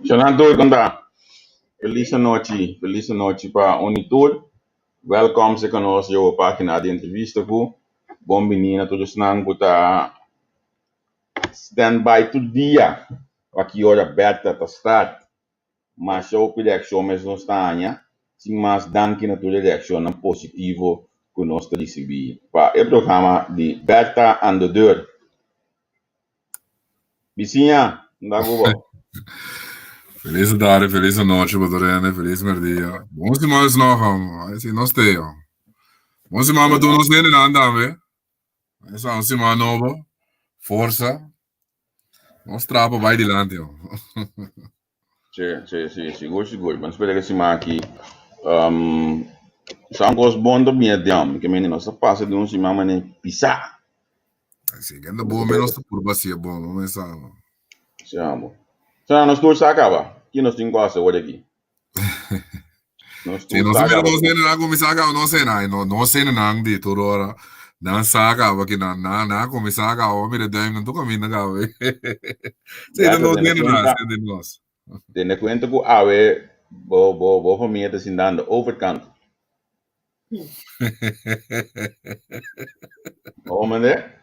Jonathan, conta. Feliz noite para Unitur. Welkom se conosco a página de entrevista com. Bom menino, todos nós para stand-by todo dia. Aqui hora aberta para start. Mas eu pedi ação mesmo não está aí. Sim, mas dan que na tua reação positivo que nós recebemos. Para o programa de Berta and the Deur. Vizinha, não dá boa. Feliz tarde, feliz noite, Badorene, feliz merdia. Bom demais nog, assim, nós temos. Bom demais, mas tu não sei nada, né? Essa é uma semana nova, força. Nós trabalhamos vai adiante, ó. Sim, gosto. Mas espera que se aqui. São coisas boas também, que menino, só passa de semana nem pisar. Assim, que ainda bom, menos por bacia, bom, não é só. Siamo. Só nós todos acaba. Que nós temos quase hoje aqui. Sim, nós também não sei nada, começar a não sei nada, não sei nada de toda hora. Não saca, porque não começar a cair, mira, daí não tô caminhando a cair. Sim, não sei nada, de nós. Tendo conta que a ver, vou família tá se dando overkant. Ô, mané?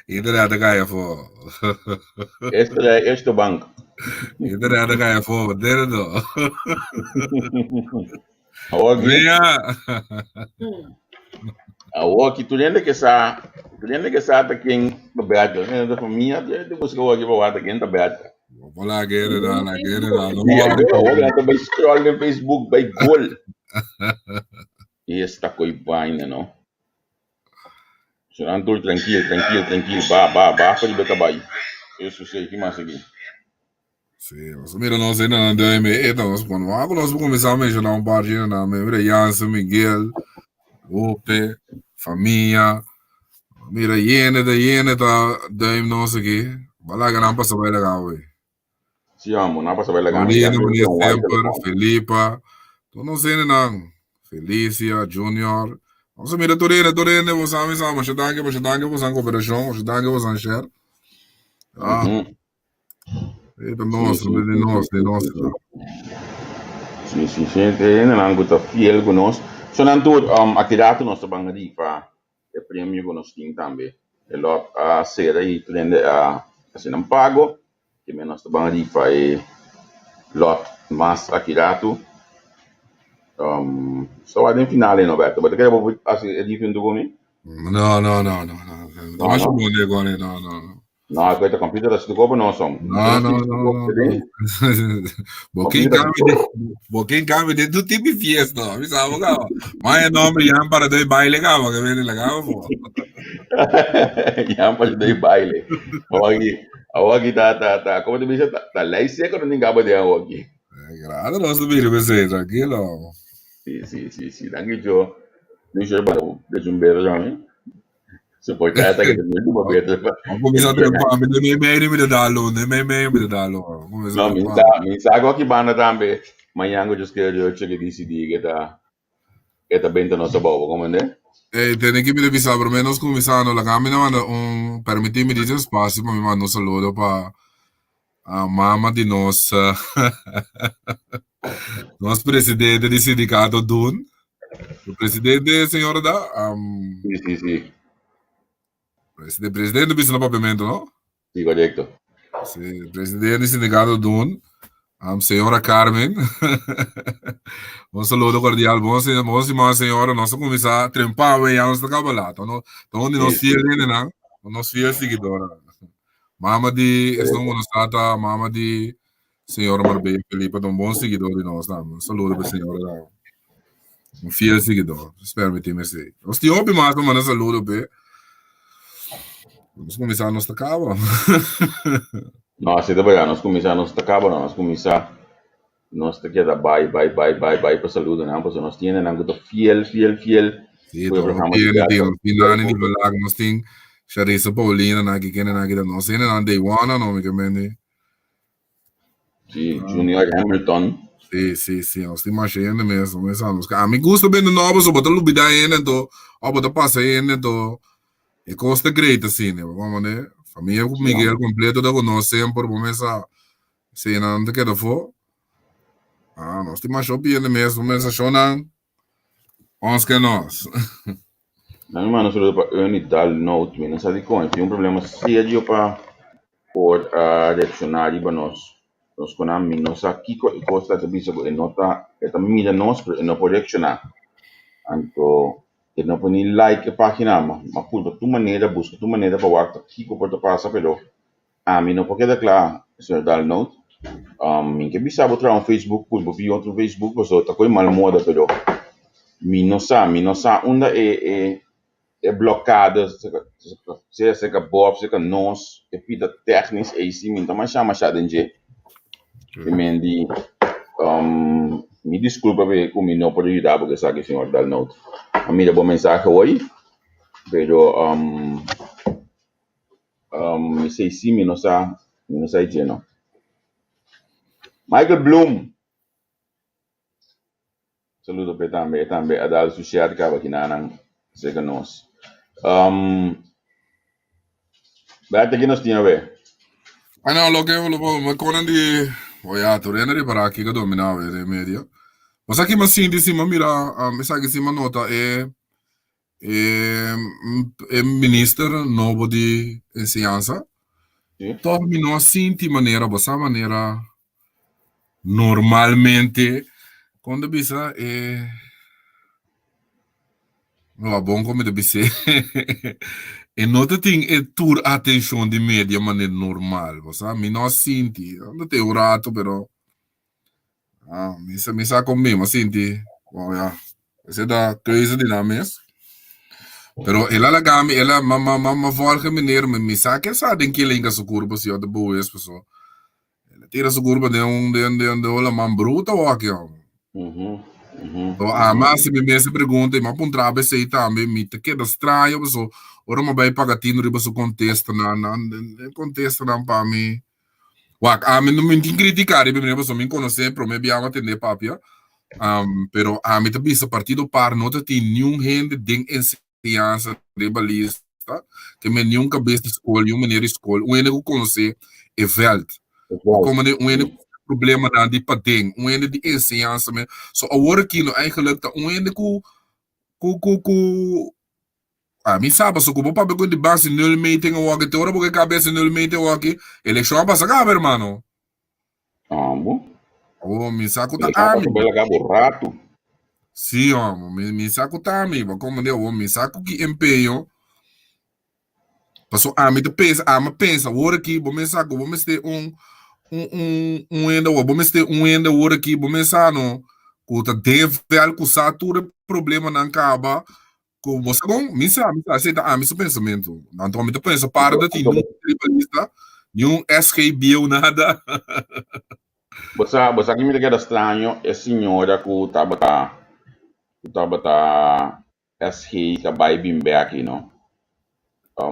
Iedereen de ga je voor. Este banco. Iedereen de ga je voor, wat deed het dan? Aqui, tu lembra que essa tá quem bebeado, né? Da família, tu busca o aqui para quem tá bebeado. Vou lá, guerra lá. Olha, tá bem scroll no Facebook, bem gol. E esta coisa vaina, não? Será tudo tranquilo, ba, para de beca bai. Isso sei que mais aqui. Sim, mas mira, nós ainda não deu então nós vamos começar a mencionar par de na mira Jansen, Miguel, Ope, família, mira Iene tá deu nós aqui. Balaga não passa bem legal, ué. Sim, amo, não passa bem legal. Felipa, então nós ainda não. Felicia, Junior. Nossa, mira, Torene, vos sabem, mas já dá que vos cooperação, já dá que vos share. Eita, nossa, de nós. Sim, ainda não está fiel com nós. Só não tudo, aqui dá tu nossa banca de para é prêmio que nós temos também. É lot a ser aí, prende a assim não pago, que menos nossa banca de para é lot, mas aqui dá tu. Só a final aí, Roberto. Mas quer eu assim é diferente comigo? Não. Não acho bom agora, não. Não, agora tá computer da do copo não são. Não. Boquinho cambia de do tipo de fiesta, me sabe agora. Mas é nome já para dois baile legal, que vem legal, pô. Já para dois baile. Aqui tá, como tu disse, tá lá e seca não ninguém pode aqui. Grado nosso vídeo você, tranquilo. Sim, danke jo. Deixa eu de um beijo já, hein? Se pode estar que tem muito bem. Começar a trampar, me dá. Não, me sabe aqui banda também. Manhã eu just quero eu chegar decidir que tá bem da nossa boa, como é? Tem que me avisar, pelo menos começando a caminhar, permitir-me dizer espaço para me mandar um saludo para a mama de nosso presidente do sindicato DUN, o presidente senhora da Sim. Presidente do Bispo Papiamento, não? Sim, correto. Sim, presidente do sindicato DUN, senhora Carmen. Um saludo cordial, bom senhora, nós vamos começar a trampar bem a nossa cabalata, onde nós fiel, né? Nós fiel seguidora. Mama de, mama de senhora Marbella Felipe, um bom seguidor de nós, tá? Um saludo para a senhora, um fiel seguidor, espero me ter mercê. Nós te ouve mais, mas um saludo, bem. Vamos começar a nossa cava. Não, se trabalhar, nós começar a nossa cava, nós começar nós te queda bye para saludo, não, porque nós temos não que fiel. Sim, tem final nem falar, nós tem Charissa Paulina, na que nós temos na day one, não me comende. Sim, Junior Hamilton. Sim, nós temos mais gente mesmo, mas a mim gosta bem de novos, botar lubida ainda, então, botar passa ainda, então, e custa great assim, né, vamos né, Família com Miguel completo da conoscem por começar se não te queda for. Nós temos mais opinião mesmo, começa chonan. Ons que nós. Não, mano, solo para unidade note, não sabe como, tem problema sério para por reaccionar para nós com a mim, nós aqui costa de bisa e nota, é também mira nós, não pode reaccionar. Então, não pode nem like a página, mas por tua maneira, busca tua maneira para o aqui que pode passar, pero a mim não pode declarar, senhor Dal Note, mim que bisa botar um Facebook, por vir outro Facebook, mas outra coisa mal moda, pero mim não sabe onde é bloqueada, se que Bob, se que nós, é pita técnicos, e sim, então mas chama de me me desculpa por mim não poder ajudar porque sabe que senhor Dal Note. A mim deu mensagem hoje, pero me sei sim, me não sei não. Michael Bloom, saludo para também a dar sucesso que aqui na seca nós. Vai ter que nós tinha ver. Não, lo que me conan de oya to renere para aqui que dominava de média. Mas aqui mas sim disse mira, essa aqui cima nota é ministro novo de ensinança. Terminou assim de maneira, bossa maneira normalmente quando bisa não é bom como deve ser. E nota tem é tur atenção de média maneira normal, bossa, me não sinti, não tem rato, pero me sa comigo, sinti, olha, essa da coisa de names. Pero ela lagami, ela mama volge meneer, me sa que sa den que lenga su curva se de boa es pessoa. Ela tira su curva de ola man bruta ou aqui, ó. Então, mas se me pergunta, mas para um trabalho sei também, me te queda estranho, pessoal. Ora, mas vai pagar tino, riba su contesta na para mim. A mim não me tem criticar, riba pessoa me conhece, pero me biama atender papia. Pero a mim também esse partido par não tem nenhum rende de ensinança ribalista, que me nenhum cabeça de escola, nenhum maneira de escola, o único que conhece é veld. Como o único problema dan die pading, ene die ensinança me. So agora aqui no eigenlijk tá ene ku mi sabe so como para com de base nul meeting o aqui tora porque cabeça nul meeting o aqui eleição passa cá hermano. Bom. Oh, mi saco tá ami. Rato. Sim, mi saco tá ami, como deu, mi saco que empenho. Passou ami de pensa, pensa, agora aqui, vou me saco, vou me ter ainda vamos ter ainda hora aqui vamos no que deve algo satura problema não acaba com você bom missa aceita meu pensamento então me pensa para de ti não tribalista nenhum SKB ou nada você aqui me queda estranho é senhora que tá SK que vai bem aqui não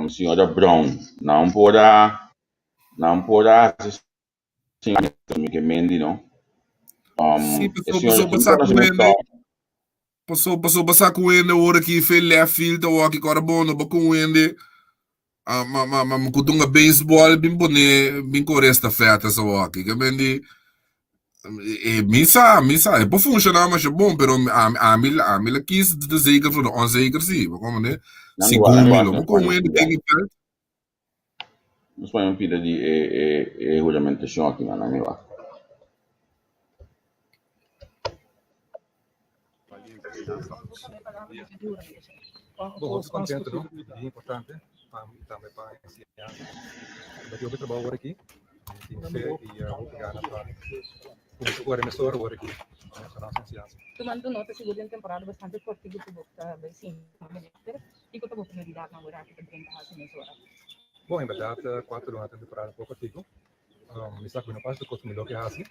senhora Brown não pode sim, que mendi, não? Passou passar com ele hora que fez left field ou aqui carbono com ele kutunga baseball bem bone bem coresta feta so aqui que mendi missa é para funcionar mas é bom pero a mil quis desejar para o onzeker sim como né segundo como ele tem que nós vamos pedir de regulamentação aqui na minha Bom, contente, não? É importante também para esse ano. Eu vou trabalhar aqui, e vou pegar na parte. Agora, emissora, agora aqui, na nossa ciência. Tomando nota, seguro em temporada bastante forte que tu boca, sim, e que tu boca na vida na hora que tu brinca a emissora. Bom, em verdade, 4 anos de temporada pouco artigo. Me saco que não passa do custo melhor que assim.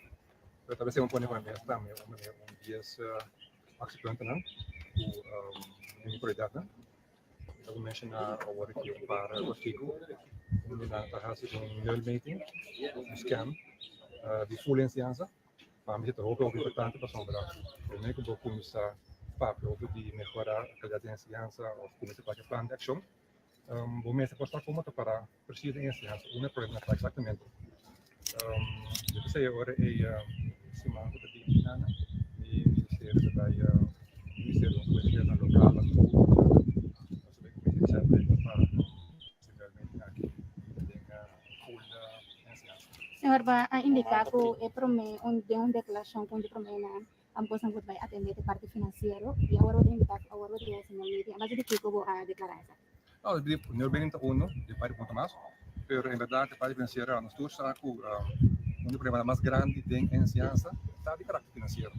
Eu talvez seja um ponto de vista também, um dia participante, não? O prioridade, não? Eu vou mencionar agora aqui para o artigo. Na taxa de nul meting, um scan, de full ensinança. Para mim, é muito importante para sombrar. Primeiro que eu vou começar a falar de melhorar a qualidade de ensinança ou começar a fazer plano de ação. Bom mês depois está como para precies de instância, uma problema está exatamente. Eu sei agora se manda de Binana e ministério da ministério da coisa local, a saber como é que sempre para simplesmente aqui tem full instância. Senhor, vai indicar que é para mim uma declaração quando para mim a posição que vai atender a parte financeira e agora vou indicar agora vou dizer assim media, mas de que eu vou declarar isso. No, no bem uno, de parte ponto mais, pero em verdade a parte financeira nós todos sabemos que problema mais grande tem em ciência está de caráter financeiro.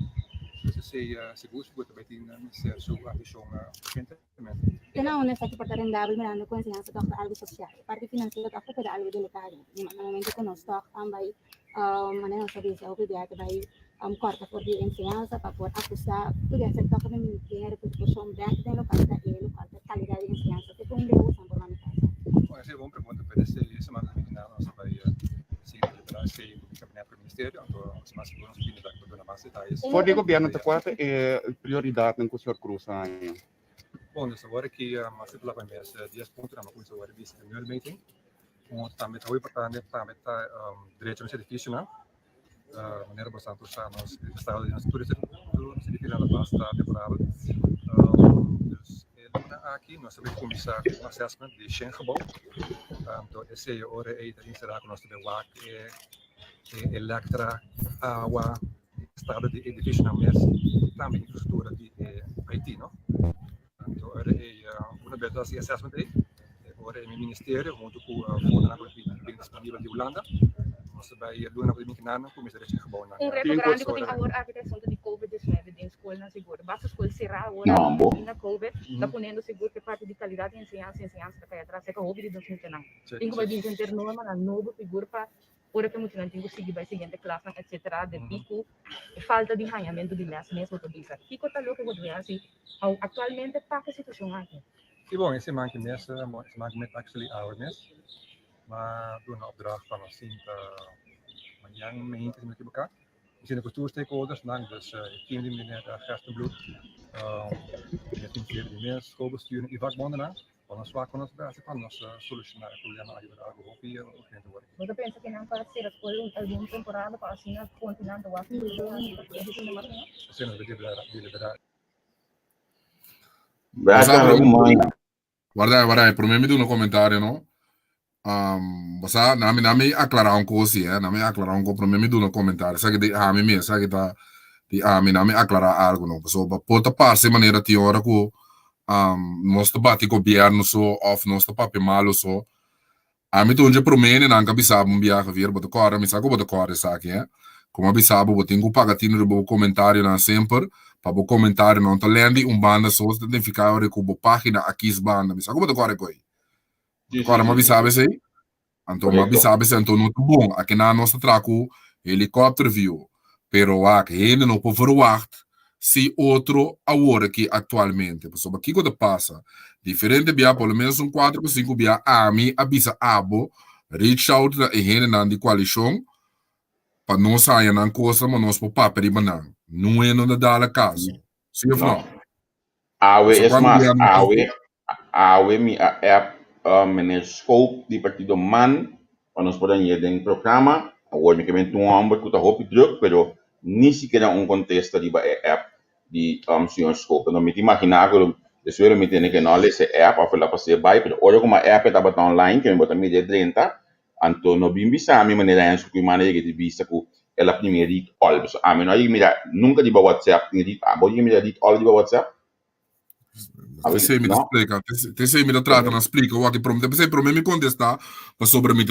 Se busca também tem ser sua ambição recentemente. Eu não nessa que portar rendável mirando com ciência toca algo social. Parte financeira toca para algo delicado. No momento que nós toca vai maneira saber se o que vai corta por dia em ciência para por acusar tudo essa toca de dinheiro que pessoa dentro da localidade e local qualidade em ciência que como deu são por uma Bom, essa é uma pergunta para esse semana que nós vai seguir o caminhar para o ministério, então se mais seguro nos pedidos da dona mais detalhes. Voor die governo te qual é prioridade no que o senhor cruza aí? Bom, nessa hora que a célula vai mês 10 pontos na coisa hora vista no meeting, também está importante também está direito no edifício, né? Maneira bastante usar nós estado de nós tudo esse edifício na basta temporário. Aqui nós também começar um assessment de Schengebouw. Então essa é a hora aí da será que nós também WAC Electra, água, estado de edifício na mesa, também infraestrutura de IT, não? Então hora é uma vez assim assessment aí, hora é o ministério junto com o fundo na bem disponível de Holanda. Nós vai doar na comunidade começar a Schengebouw. Reto grande que tem agora a questão de COVID-19 em escola na segura. Basta a escola cerrar agora na COVID, está ponendo seguro que parte de qualidade em ciência que vai atrás é que houve de 2019. Tem que vai dizer norma na nova figura para ora que muito não tem conseguir vai seguinte classe etc. de pico falta de ranhamento de las mesmo tudo isso. Fico tá louco que eu assim atualmente para que situação aqui. E bom, esse manque mês, esse manque met actually our mês. Maar doen een opdracht van een Manjang meent met elkaar. We zijn de stakeholders, dus team die meneer Gerstenbloed, met die meer schoolbestuur en vakbonden aan. Van een zwak van ons basis van ons solucionar problemen die we daar geholpen hier ook in te worden. Você pensa que não pode ser a escola alguma temporada para assim a continente o aqui We zijn er deliberado. Guarda, per me mi do un commentario, no? Basta nami aclarar um coisa, nami aclarar um para mim me do um comentário, sabe que sabe que tá de nami aclarar algo não, so pode passar maneira de hora que nós bate governo so of nós papi malo so tu onde para mim não cabeça um viaje vir botar cora me sabe botar cora sabe é como avisava eu tenho pagatino do comentário na sempre para o comentário não tá lendo banda so tem ficar hora com página aqui banda me sabe botar cora coi agora mas sabe se então mas sabe se então muito bom aqui na nossa traco helicóptero view pero aqui ainda não pode verwacht se outro agora que atualmente pessoal aqui quando passa diferente via pelo menos 4 ou 5 via ami avisa abo reach out na ainda na de coalição para não sair na coisa mas nós por papel banana não é nada da caso sim ou não awe es mais awe mi app meneer scope die partido man para nós poder ir em programa agora que vem um amor que tá roupa druk pero nem sequer contexto de app de senhor scope não me imaginar que después me tiene que no le ese app a falar para ser vai pero olha como a app está botando online que me bota me de 30 então no bim bisa a minha maneira que maneira de vista que ela primeiro dit all so a mim não aí mira nunca de WhatsApp ni dit vou mira dit all de WhatsApp. Te sei mi explica, te sei mi trata na explica, o aqui te sei pro me contestar, mas sobre mi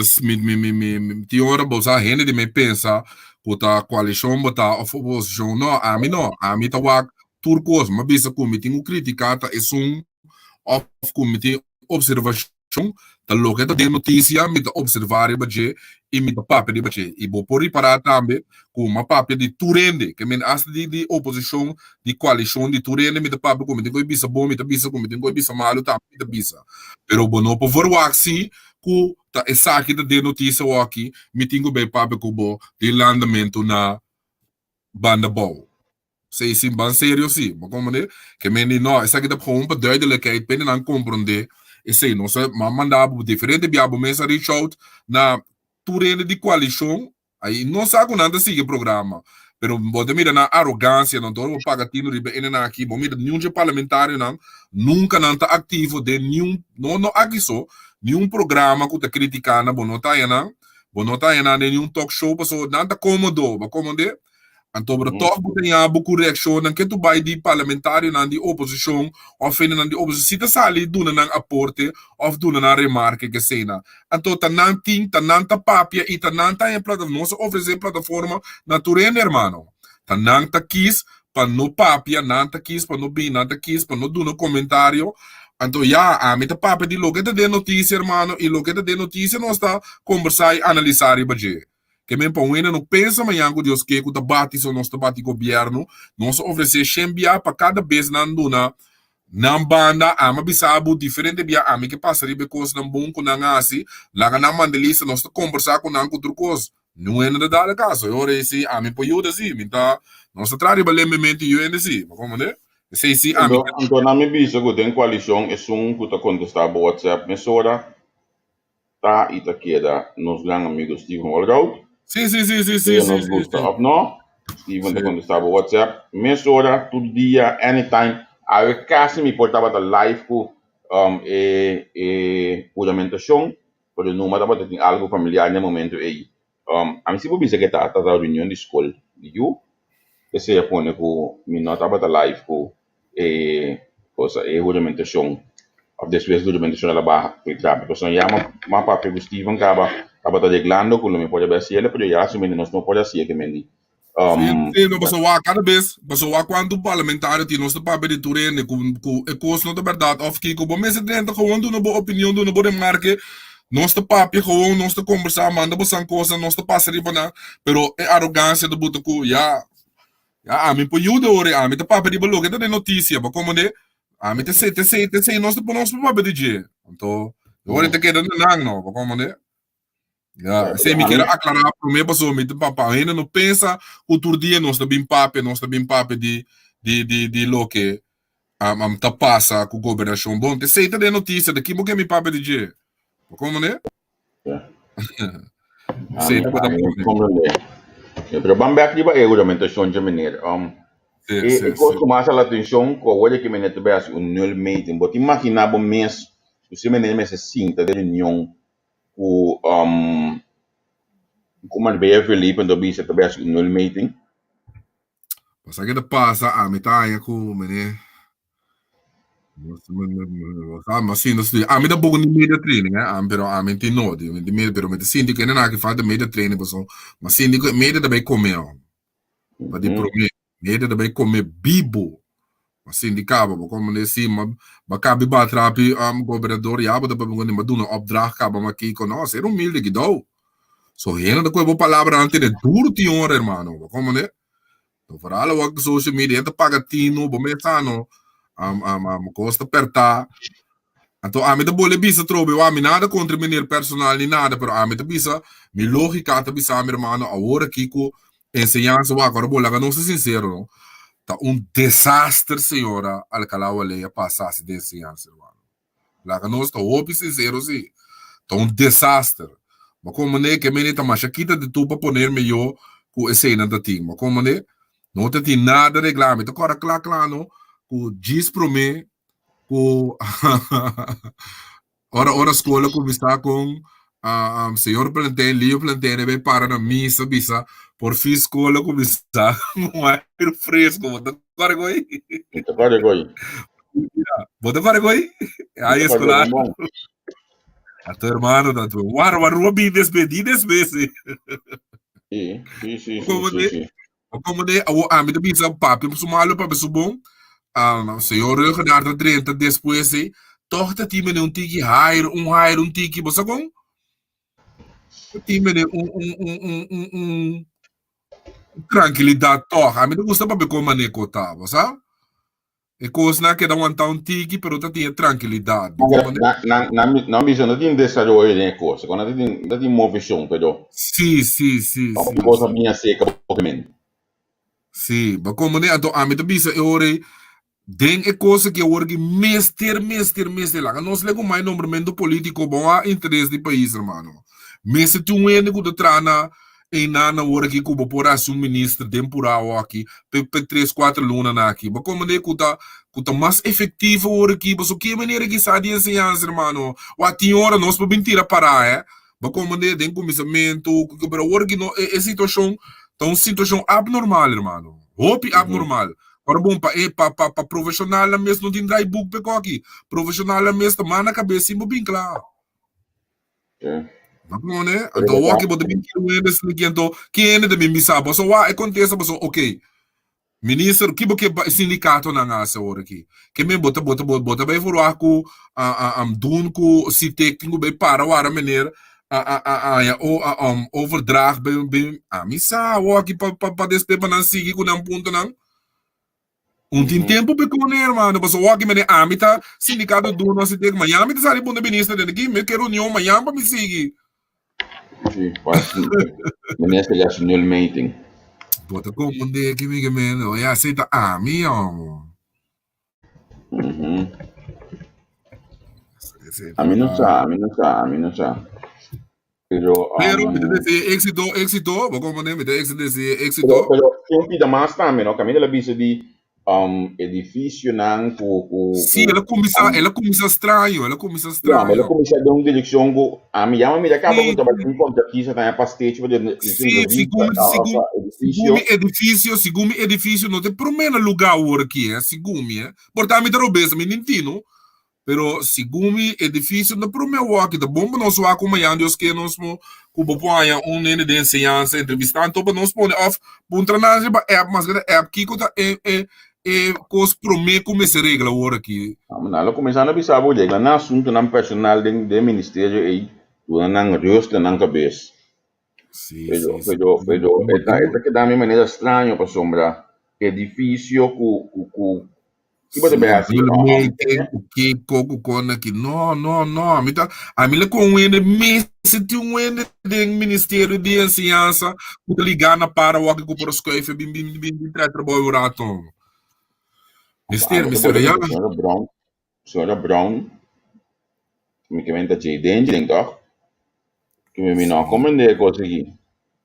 ti ora bosa gente de me pensa, puta coalição bota oposição, não, a mim tá wak turcos, mas bisa como tenho criticata é of como tem observação, tá louco tá de notícia, me tá observar baje e me tá papel de baje, e vou por reparar também com uma papel de turende, que men as de oposição, de coalição de turende, me tá papel como tem coi bisa bom, me tá bisa como tem coi bisa malo, tá me tá bisa. Pero bono por verwaxi, ku tá essa aqui de notícia o aqui, me tenho bem papel como de landamento na banda bom. Sei sim, bem sério sim, mas como né, que men não, essa aqui tá com uma duidelijkheid, pen não compreender E sei, nós mandamos diferente biabo mesa reach out na turene de coalição, aí não sabe nada sigue programa. Pero você mira na arrogância, não todo o pagatino ribe na aqui, bom mira nenhum parlamentário não, nunca não tá ativo de nenhum, não aqui só, nenhum programa que tá criticando, bom não tá aí nenhum talk show, passou nada cômodo, então, para todo tem a correção, não que tu vai de parlamentário, não de oposição, ou fina não de oposição, se tu sali, tu não aporte, ou tu não remarque que cena. Então, tu não tem, tu não tá papia, e tu não tá em plataforma, nós oferecer plataforma natureza, irmão. Tu não tá quis, para não papia, não tá quis, para não bem, não tá quis, para não dar um comentário. Então, a mim tá papia de lo que tá de notícia, irmão, e lo que tá de notícia, nós tá conversar e analisar e bater. Que mesmo para o não pensa amanhã que Deus quer que o debate sobre o nosso debate governo, nós oferecer chambia para cada vez na duna, na banda, ama bisabu diferente bia ami que passa ribe coisa na bom com na assim, lá na mandelista nós conversar com na outro coisa, não é nada da caso, eu esse ami po yuda assim, então nós trabalhamos lembramente eu ainda assim, como né? Sei se ami. Então na minha vista que tem coalição é que tá contestar o WhatsApp, mas ora tá e tá queda nos grandes amigos Steven Walraut. Sim. Nos gusta of no. Steven tá contestar o WhatsApp, mas ora todo dia, anytime. A casa me portava da live com juramentação, por o número da tem algo familiar no momento aí. A mim se você que tá da reunião de escola, eu esse é pone com me nota da live com coisa juramentação. Depois do juramentação ela barra pegar, porque só chama uma papel do Steven acaba tá reglando com o me pode ver se ele pode já assumir nós não pode ser que mendi. Sim, não passou a cada vez, passou a quando o parlamentário tem nosso papel de turene com coisa não é verdade, of que como mês dentro com uma boa opinião, uma boa remarque, nosso papel com nosso conversar, manda boa coisa, nosso passar riba na, pero é arrogância do boto com já a mim põe o ore, a mim tá papel de bolo que tá de notícia, para como né, a mim te sei nosso papel de dia, então agora te queda não, para como né. Se me quer aclarar para mim, passou me papá, ainda não pensa outro dia nós também papo de lo que tá passa com governação bom, te sei de notícia daqui porque me papo de dia, como né? Sei para compreender. Pero bambe aqui ba regulamentação de maneira. E costuma chamar a atenção com o que me nete bem null meeting, but imagina bom mês, você me nete mês cinta de reunião como é bem Felipe do bisa também acho no meeting. Passa que passa a metade com né. Mas sim, a mim da pouco de media training, pero a mim tem não, de media, pero me sim que não que faz de media training, mas sim que media também comer, mas de prometer, media também comer bibo. Assim de cabo, como nesse mas cabe batrapi governador já bota para quando maduna opdracht cabo aqui com nós, era humilde que dou. So hena da coisa palavra antes de duro tior, irmão, como né? Então para lá o social media tá pagatino, bom mesano, costa apertar. Então a mim da bolha bisa trobe, a mim nada contra menino personal nem nada, pero a mim da bisa, mi lógica tá bisa, meu irmão, agora aqui com ensinança, agora bola, não ser sincero, não. Tá desastre, senhora, Alcalá Leia passasse desse ano, irmão. Lá que nós estamos sinceros, sim. Tá desastre. Mas como é que a menina tá mais aqui de tu para poner melhor com a cena da time. Mas como é, não tem nada de regulamento. Agora, claro, não. Com diz para mim, com ora escola começar com senhor plantel, Leo plantel, vai para na missa, bisa. Por fim, escola começar com ar fresco. Bota agora aí. Bota agora aí. Aí, escolar. A tu irmão, da tua. Warwa bem despedidas vezes. Sim. Como de, a mim também sabe, papi, mas o malo para ser bom. Senhor, eu ganhar 30 depois, torta time de tiki hire, um tiki, você com? Time de tranquilidade torra. A mim não gosta para ver como maneco tava, sabe? É coisa não que dá um tiki, pero tá tinha tranquilidade. Na visão não tem desenvolvimento de coisa, quando não tem movição, pero. Sim. Coisa minha seca, obviamente. Sim, mas como né, então a mim também eu orei Den é coisa que work mester lá. Nós lego mais nombramiento político bom a interesse do país, irmão. Mester tu ene que trana e na work que por assum ministro temporal aqui, pe 3-4 lunas aqui. Mas como de que mais efetivo work, mas o que maneira que sabe ensinança, irmão. O ati hora nós por mentira parar, Mas como de den começamento, que para work não é situação, tão situação abnormal, irmão. Hope abnormal. Para bom, para profissional mesmo não tem dry book para aqui. Profissional mesmo mano na cabeça bem claro. Não né? Então o que pode vir que é de mim sabe, só o acontece, mas ok. Ministro, que porque sindicato na nossa hora aqui. Que me bota bem for com doen com se técnico bem para o ara maneira overdrag bem missa o aqui para despejar não seguir com um ponto não. Tem tempo para comer, mano. Mas o que me amita sindicato do nosso tempo, mas amita sabe bom ministro dele aqui, me quero união, mas para me seguir. Sim, ministro já assinou o meeting. Bota como de que me mano, e aceita ami, ó. A mim não sabe. Pero éxito, como me éxito. Pero sempre da mais também, não? Caminho da bisa de edifício não Sim, ela começa estranho, ela começa a dar uma direção com a minha me acaba com trabalho em conta aqui já tá para stage segundo edifício não tem primeiro lugar aqui, segundo portanto me derrubes me nintino pero segundo edifício no primeiro aqui da bomba nós vai como aí Deus que nós como põe nene de ensinança entrevistando então nós põe off pontra na mas aqui conta cos promete como se regla agora aqui. Ela começando a pensar bolha, na assunto não personal de ministério aí, tu não rosto na cabeça. Sim. Pero esta que dá uma maneira estranha para sombra, é difícil que pode ver assim. O que coco cona aqui, não, a mim com um ene mês de um ene de ministério de ensinança, que ligar na para o que por os coisas bem trabalho rato. Mistério, senhora Brown, me comenta de dentro, toch? Que me não compreende coisa aqui.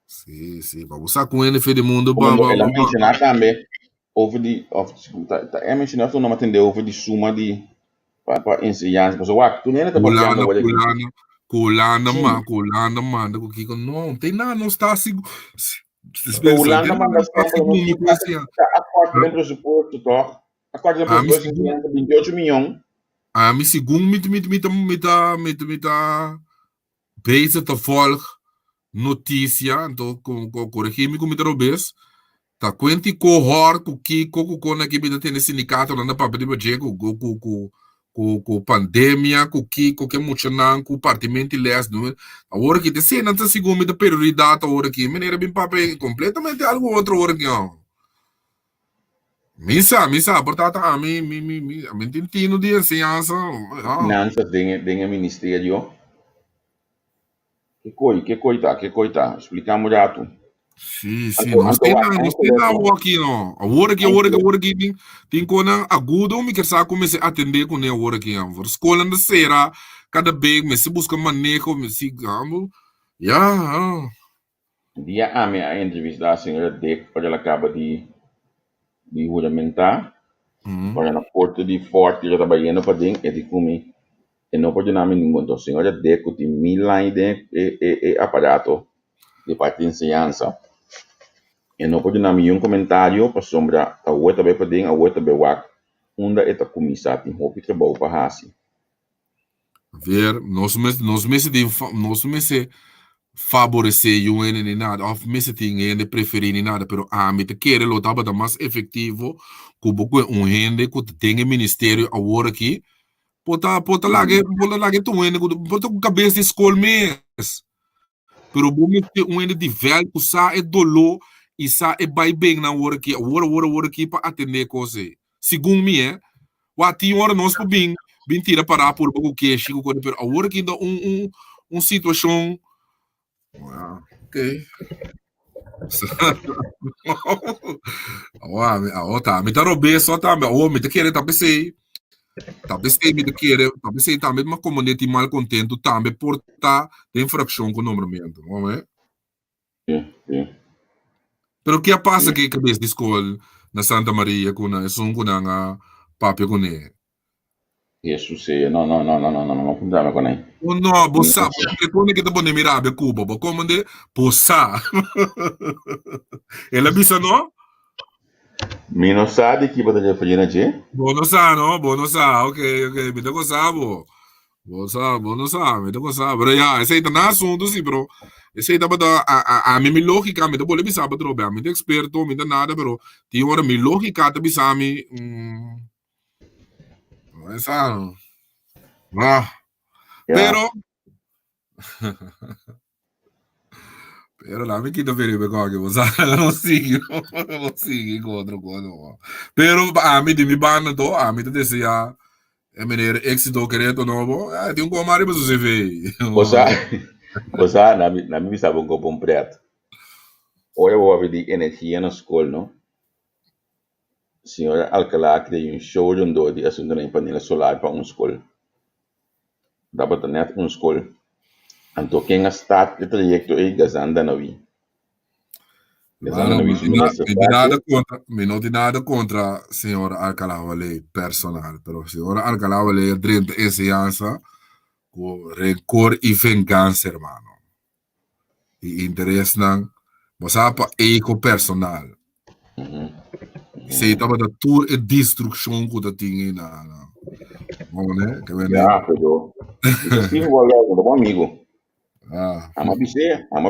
Sim, vamos usar com ele de mundo, ela mencionar também over de é mencionar tu não atender over de suma de para ensinança, mas o tu nem tá falando Colana, manda o que não tem nada, não está seguro. Colana manda a quarta dentro do pressuposto, toch? A quarta dentro do pressuposto 28 milhões. A mim segundo me bezig te volgen notícia, então corrigir-me como interrobes, tá quanti cohort com na que me tem sindicato lá na papel de com pandemia, com que emocionante, com partimento les, não? Agora que te sei não tá segundo me da prioridade agora que maneira bem papel completamente algo outro agora que ó. Missa, portanto a mim tentino de ensinança. Finanças de ministério. Que coita, explicamos já tu. Sim, não tem nada aqui não. Agora que tem coisa agudo, me quer saber como se atender com ele agora aqui. Por escola da será, cada vez me se busca manejo, me se gamo. Dia a minha entrevista a senhora Deck, para ela acaba de juramentar, para na porta de forte, já trabalhando para dentro, e de comer. E não pode nada nenhum. Então, a senhora Deco tem 1000 anos de aparato de parte de ensinança. E não pode nada nenhum comentário para sombra a outra bem para dentro, a outra bem wak, onde é a comissão tem roupa que trabalha para raci. Ver, nós mesmo favorecer o nem nada, of mesmo tem de preferir nem nada, pero a mim te quer lo tava da mais efetivo, como gente que tem ministério agora aqui. Pota lagi tu ene pota com cabeça de escola mesmo. Pero bom é ene de velho que sa é dolor e sa é bem na hora aqui para atender coisa. Segundo mim o ati hora nós por bem tira para por pouco que chico quando pero agora aqui dá situação. Ok. Tá, me tá roubando só também. Me tá querendo talvez me tá querendo, talvez também uma comunidade mal contento também por tá de infração com o nomeamento, não é? Sim. Pero que passa que cabeça de escola na Santa Maria com a som com a papel com ele? Jesus, não contava com ele. No, bossa, porque quando que tá bom mirabe Cuba, como de bossa. Ela bisa no? Me não sabe que pode fazer na G? Bono sa, ok, me deu sabo. Bono sa, me deu sabo. Pero ya, esse aí tá na assunto, sim, bro. Esse aí tá para a minha lógica, me deu boleh bisa para trocar, me deu experto, me deu nada, pero tinha hora minha lógica tá bisa me, essa, pero lá me quita ver que você não sigue com outro coisa. Pero a mim de me banda do, a mim te deseja meneer éxito querer novo, tem um comari para você ver. Você na mim sabe um bom preto. Olha o de energia na escola, não? Senhora Alcalá criou show de de assunto na painel solar para escola. Dá para ter escola. Então, quem está de trajecto aí, gazanda não vi. Não tem nada contra a senhora Alcalá Vale personal, pero a senhora Alcalá Vale é dentro de enseñanza com rencor e vingança, hermano. E interesse não, você para ego personal. Se estava da tua destruição que tu tinha na, vamos né? Que vem. Pero sim, o amigo. Ama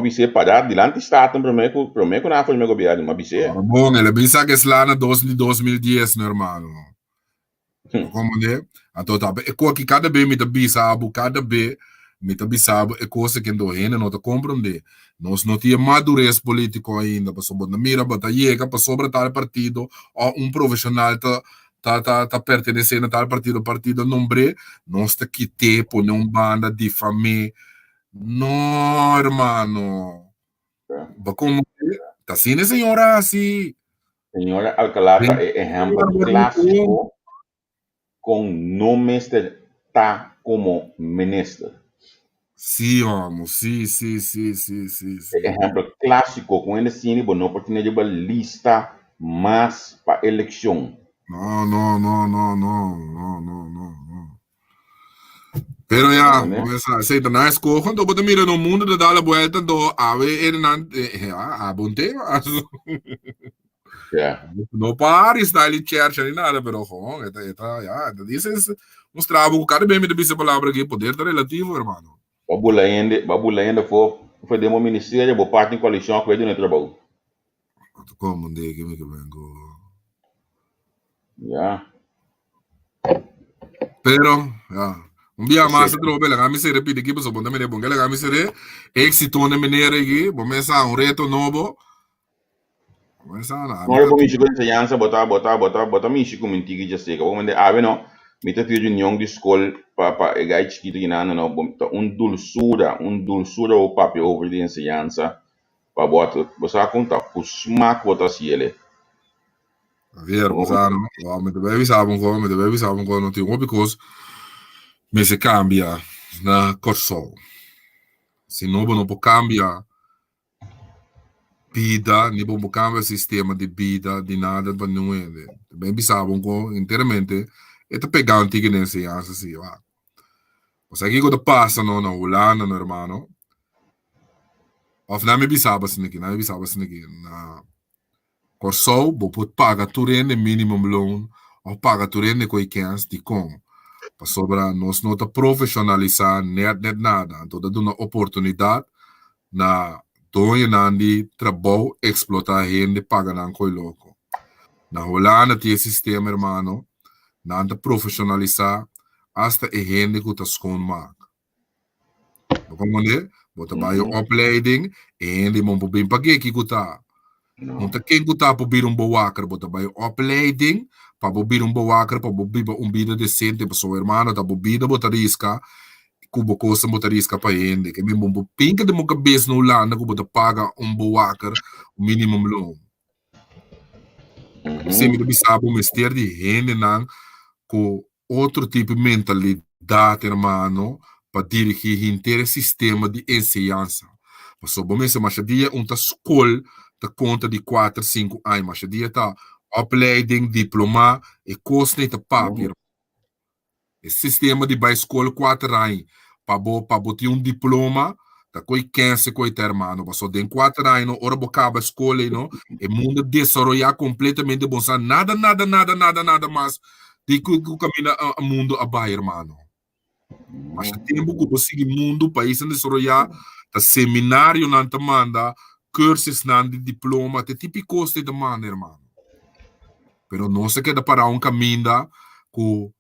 bise parar dilante staten promeco na foi meu governo, uma bise. Bom, ele pensa que é lá na 2010, normal. Como né? Então tá, é que cada vez me tá bisabo, é coisa que não é, não tá compreender. Nós não tínhamos madurez político ainda, para sobre na mira, para chega para sobre tal partido ou profissional tá pertencendo a tal partido nombre, nós tá quite por não banda de família. No, hermano. Como tá assim, senhora, assim. Senhora Alcalá é exemplo clássico com nomes tá como ministro. Sim, amo, sim. Exemplo clássico com ele sim, não oportunidade de lista mas para eleição. Não. Pero ya, aceita na escola, quando você mira no mundo de dar a volta do a bom tema. Não para estar ali church nem nada, pero com ya, dices uns trabalho que cada bem me disse a palavra aqui, poder tá relativo, hermano. Babula ainda foi de um ministério, vou parte em coalição com ele no trabalho. Como de que me vengo. Ya. Pero, ya. Dia mais trobe la gami se repite aqui, mas bonda me bonga la gami se re éxito na maneira aqui, vamos começar reto novo. Começar na. Não é como isso que enseñanza botar me isso como intigi já sei, como de não, me tá tendo união de escola para gai chiquito que não, dulçura o papel over de enseñanza para botar, você vai contar, o smack botar se ele. Ver, me deve avisar um com não tem because me se cambia na corso. Se não pode cambiar vida, nem pode cambiar sistema de vida, de nada, para não é. Bem bisabam com inteiramente, é tá pegando que nem se acha assim, ó. Você aqui quando passa na Holanda, no hermano, of na me bisaba assim aqui, na corso, pode pagar tudo no minimum loan, ou pagar tudo no coikens de como. Para sobra nós não tá profissionalizar net nada, então dá uma oportunidade na doia nandi trabalho explotar gente paga não coi louco. Na Holanda tem sistema hermano, nada profissionalizar hasta a gente que tá escondido. Como né? Bota vai opleiding e ele não pode pagar que tá. Não tá quem tá para vir boaker, bota vai opleiding para bobir boaker, para bobir vida decente para sua irmã, tá bobida, bota risca, kubo coisa motorista para ele, que mesmo bo pinca de mo cabeça no landa kubo da paga boaker o minimum loan. Se me bisabo mester de rende nan com outro tipo de mentalidade, hermano, para dirigir inteiro sistema de ensinança. Mas só bom mesmo, mas dia escola da conta de 4, 5 anos, mas dia tá opleiding, diploma e custo de papel. Esse sistema de escola 4 anos, para botar diploma, tá coi 15 coisa, hermano, mas só tem 4 anos, ora bocaba escola, não, e mundo desenvolver completamente bom, nada mais de que o caminho a mundo abai, hermano. Mas tempo que você mundo país onde desenvolver, tá seminário não te manda, cursos não de diploma, te típico de demanda, hermano. Pero não se queda para caminho que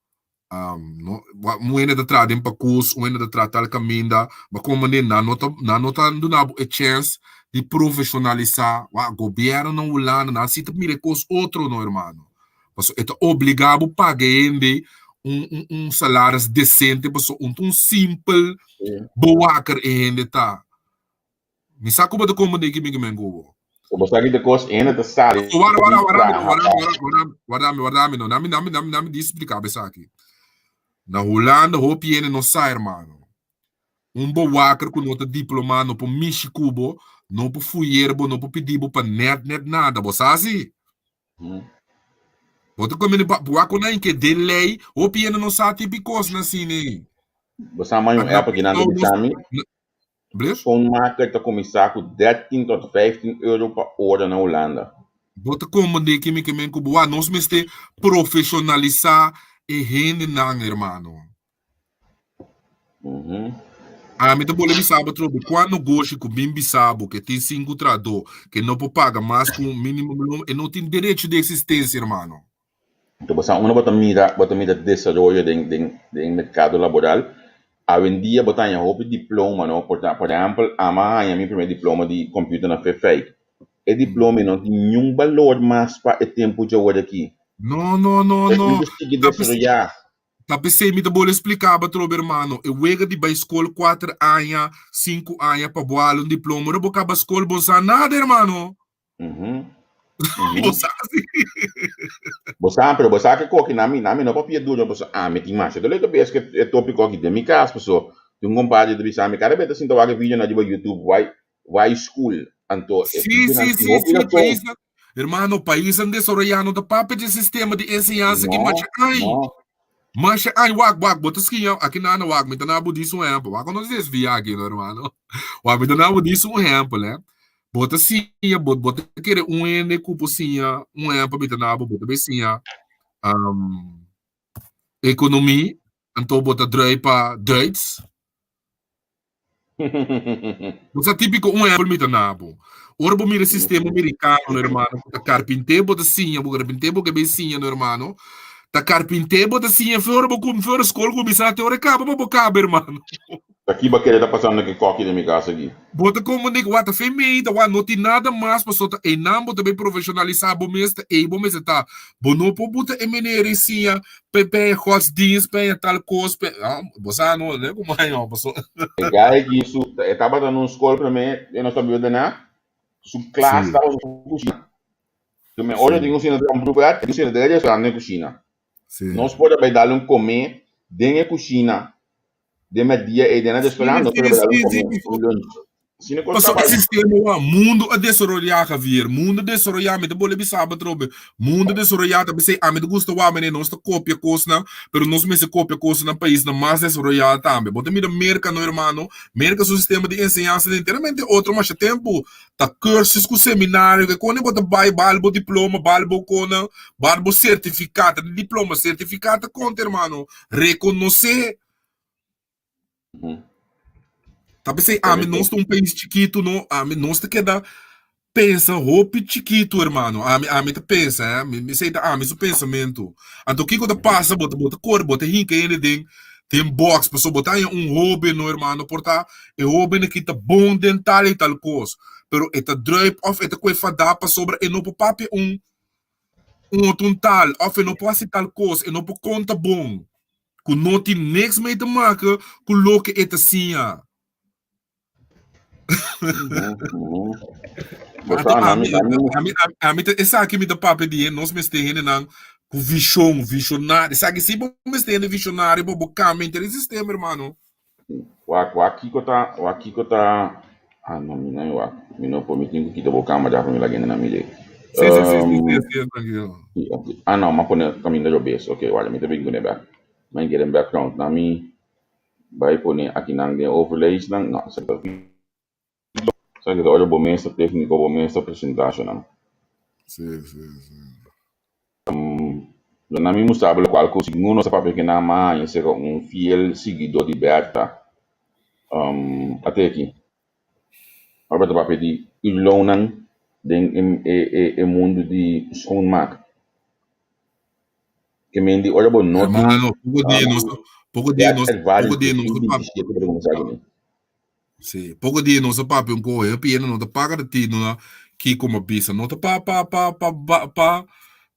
muene da trada em pacus, muene da trata al caminho, mas como nem na nota dando a chance de profissionalizar, o governo não ulana, não se te mire com outro, não, hermano. Mas é obrigado a pagar salário decente, mas um simples boaker ainda tá. Me saco para como de que me mengo. Você aqui depois ainda tá sale. Guardame, não, nami de explicar isso aqui. Na Holanda, hopi não sai, hermano. Boaker com nota diploma, não por Michicubo, não por fuierbo, não por pedibo para net nada, você assim? Você come boaco na que de lei, hopi não sabe típicos na cine. Você amanhã é porque não tem exame. Zo'n maker te commissar com 13 tot 15 euro per hora na Holanda. Bota como de que me kubo, nós mesmo profissionalizar e rende não, hermano. Me te bole bisabo trobe, quando gosto com bim bisabo, que tem 5 trado, que não pode pagar mais com o mínimo e não tem direito de existência, hermano. Então, você bota mira desenvolvimento do mercado laboral. Hoje em dia, botar em diploma, não? Por exemplo, a minha primeiro diploma de computer na FEFEI. E diploma não tem nenhum valor mais para o tempo de hoje aqui. Não. Tá pensei, me vou explicar, trobe, hermano. Eu vou de escola 4 anos, 5 anos para boar um diploma. Eu vou acabar a escola, não sabe nada, hermano. Você sabe que coque na minha não papia duro, você me tem mais. Eu leio bem que é tópico aqui de minha casa, pessoa. Tem compadre de bisa, me cara beta assim toa vídeo na YouTube, why school, anto. Sim, país, hermano, país onde desarrollando da papel de sistema de ensinança que mas ai wag bota skin aqui na wag me dá disso wag não se desvia aqui, hermano. Wag me dá disso né? Bota sim, bota querer N cupo sim, para me dar bota bem sim, economia, então bota drive para Duits. Você típico para me dar ora bom mira sistema americano, hermano, tá carpinteiro bota sim, carpinteiro bota bem sim, hermano. Tá carpinteiro bota sim, fora escola começar a teoria acaba para hermano. Aqui vai querer tá passando aqui coque de minha casa aqui. Bota como digo, what femeita, não tem nada mais para só e não bota bem profissionalizar bom mesmo, tá. Bom não pode botar emenerecia, pepe, godsdienst, tal coisa, você não, né, como é, não, passou. É que isso, estava dando uma escola para mim, eu não sabia de nada. Sua classe estava na cozinha. Olha, tem cozinha de lugar, tem cozinha de restaurante na cozinha. Nós podemos dar comer dentro da cozinha. De media e dentro da esperança, Passou esse sistema, mundo a desarrollar, Javier, mundo a desarrollar, me debo lebisaba trobe, mundo a desarrollar, também sei, me gusta o homem, não está cópia coisa, pero nós mesmo cópia coisa no país, não mais desarrollar também, bota me da América, no hermano, América seu sistema de ensinança inteiramente outro, mas tempo, tá cursos com seminário, que quando bota balbo diploma, balbo certificado, diploma certificado, conta, hermano, reconhecer. Tá pensei, não estou país chiquito, não, não está queda pensa, roupa chiquito, hermano, me tá pensa, me sei da, meu pensamento. Então o que que passa, bota cor, bota rica ele tem box, pessoa botar hobby no hermano, porta, hobby que tá bom dental e tal coisa, pero eta drip of eta coi fadapa sobre e não po papi tal, of e não pode tal coisa, e não po conta bom. que não tem niks mee te maken com o que é assim. Essa aqui me dá papo de nós me estende não com visionário. Essa aqui se me estende visionário, bobo caminho do sistema, irmão. O aqui que tá, não, me não permite que eu cama já para me lagar na minha. Sim, tranquilo. Não, mas pone caminho da base. Ok, olha, me também gune back. Mas get background na mim. Vai pone aqui na overlays não, certo. Só que olha o momento técnico, o momento apresentação não. Sim. Na mim mostrava qual coisa, não se papel que na mãe será fiel seguidor de Berta. Até aqui. Agora o papel de ilonan den mundo de schoonmaak. Que me indi olha bom nota. Mano, pouco dia não sim, pouco dia não se papo um coisa, eu pedi não te paga de ti não que como pisa, não te pa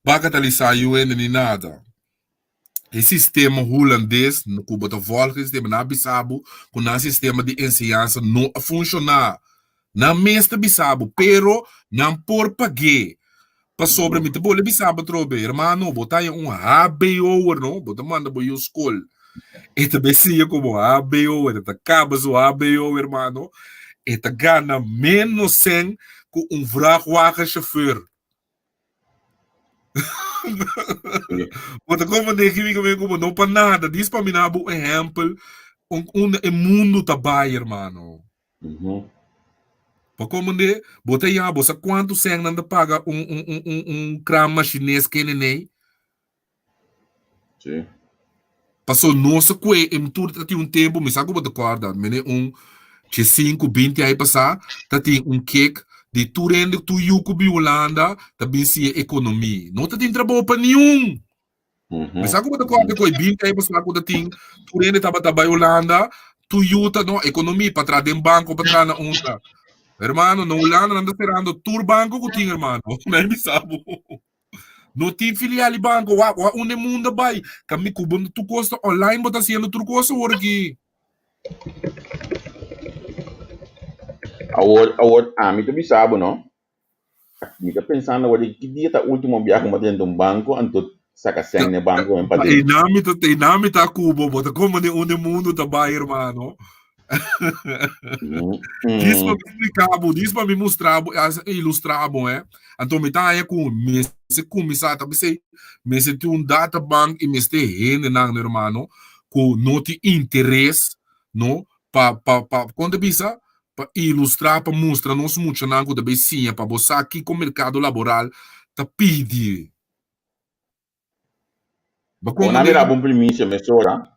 bagatalizar o nem nada. Esse sistema holandês, no Cuba de volta, sistema na Bissau, com o sistema de ensino não funciona. Na mesma Bissau, pero não por paguei. Para sobre mim, te boleh Bissau trobe, irmão, botar HBO, não, botar manda para escola. E também se como HBO, e acaba o HBO, irmão, e gana menos sem com vrachtwagen chauffeur. Mas como como não para nada, diz para mim um exemplo, mundo trabalho, irmão. Para como de, bota aí, você quanto sem não paga crama chinês que nem? Sim. Passou nossa coe, tudo tem tempo, me sabe como de corda, mene que 20 aí passar, tem cake de tu rende tu yuko bi Holanda, também se economia. Não tem trabalho para nenhum. Mas sabe como de corda coi 20 aí passar quando tem tu rende tava Holanda, tu yuta no economia para trás de banco para trás na onta. Hermano, no Holanda anda esperando tur banco que tem, hermano. Não me sabe. No tem filial de banco, onde mundo vai. Kami kubando tu custa online, bota sendo tu custa agora aqui. Me também sabe, não? Me tá pensando agora que dia tá último viagem para dentro de banco, anto saca sem no banco em padrão. E nami tá Cuba, bota como onde mundo tá vai, hermano. Diz para me explicar, diz para me mostrar, ilustrar, então me tá aí com se começar a pensar, me se tem data bank e me este rende não, irmão, com não tem interesse, não, para quando bisa para ilustrar, para mostrar não se muito não da becinha para você aqui com o mercado laboral tá pedir. Na minha bom permisso, mesora.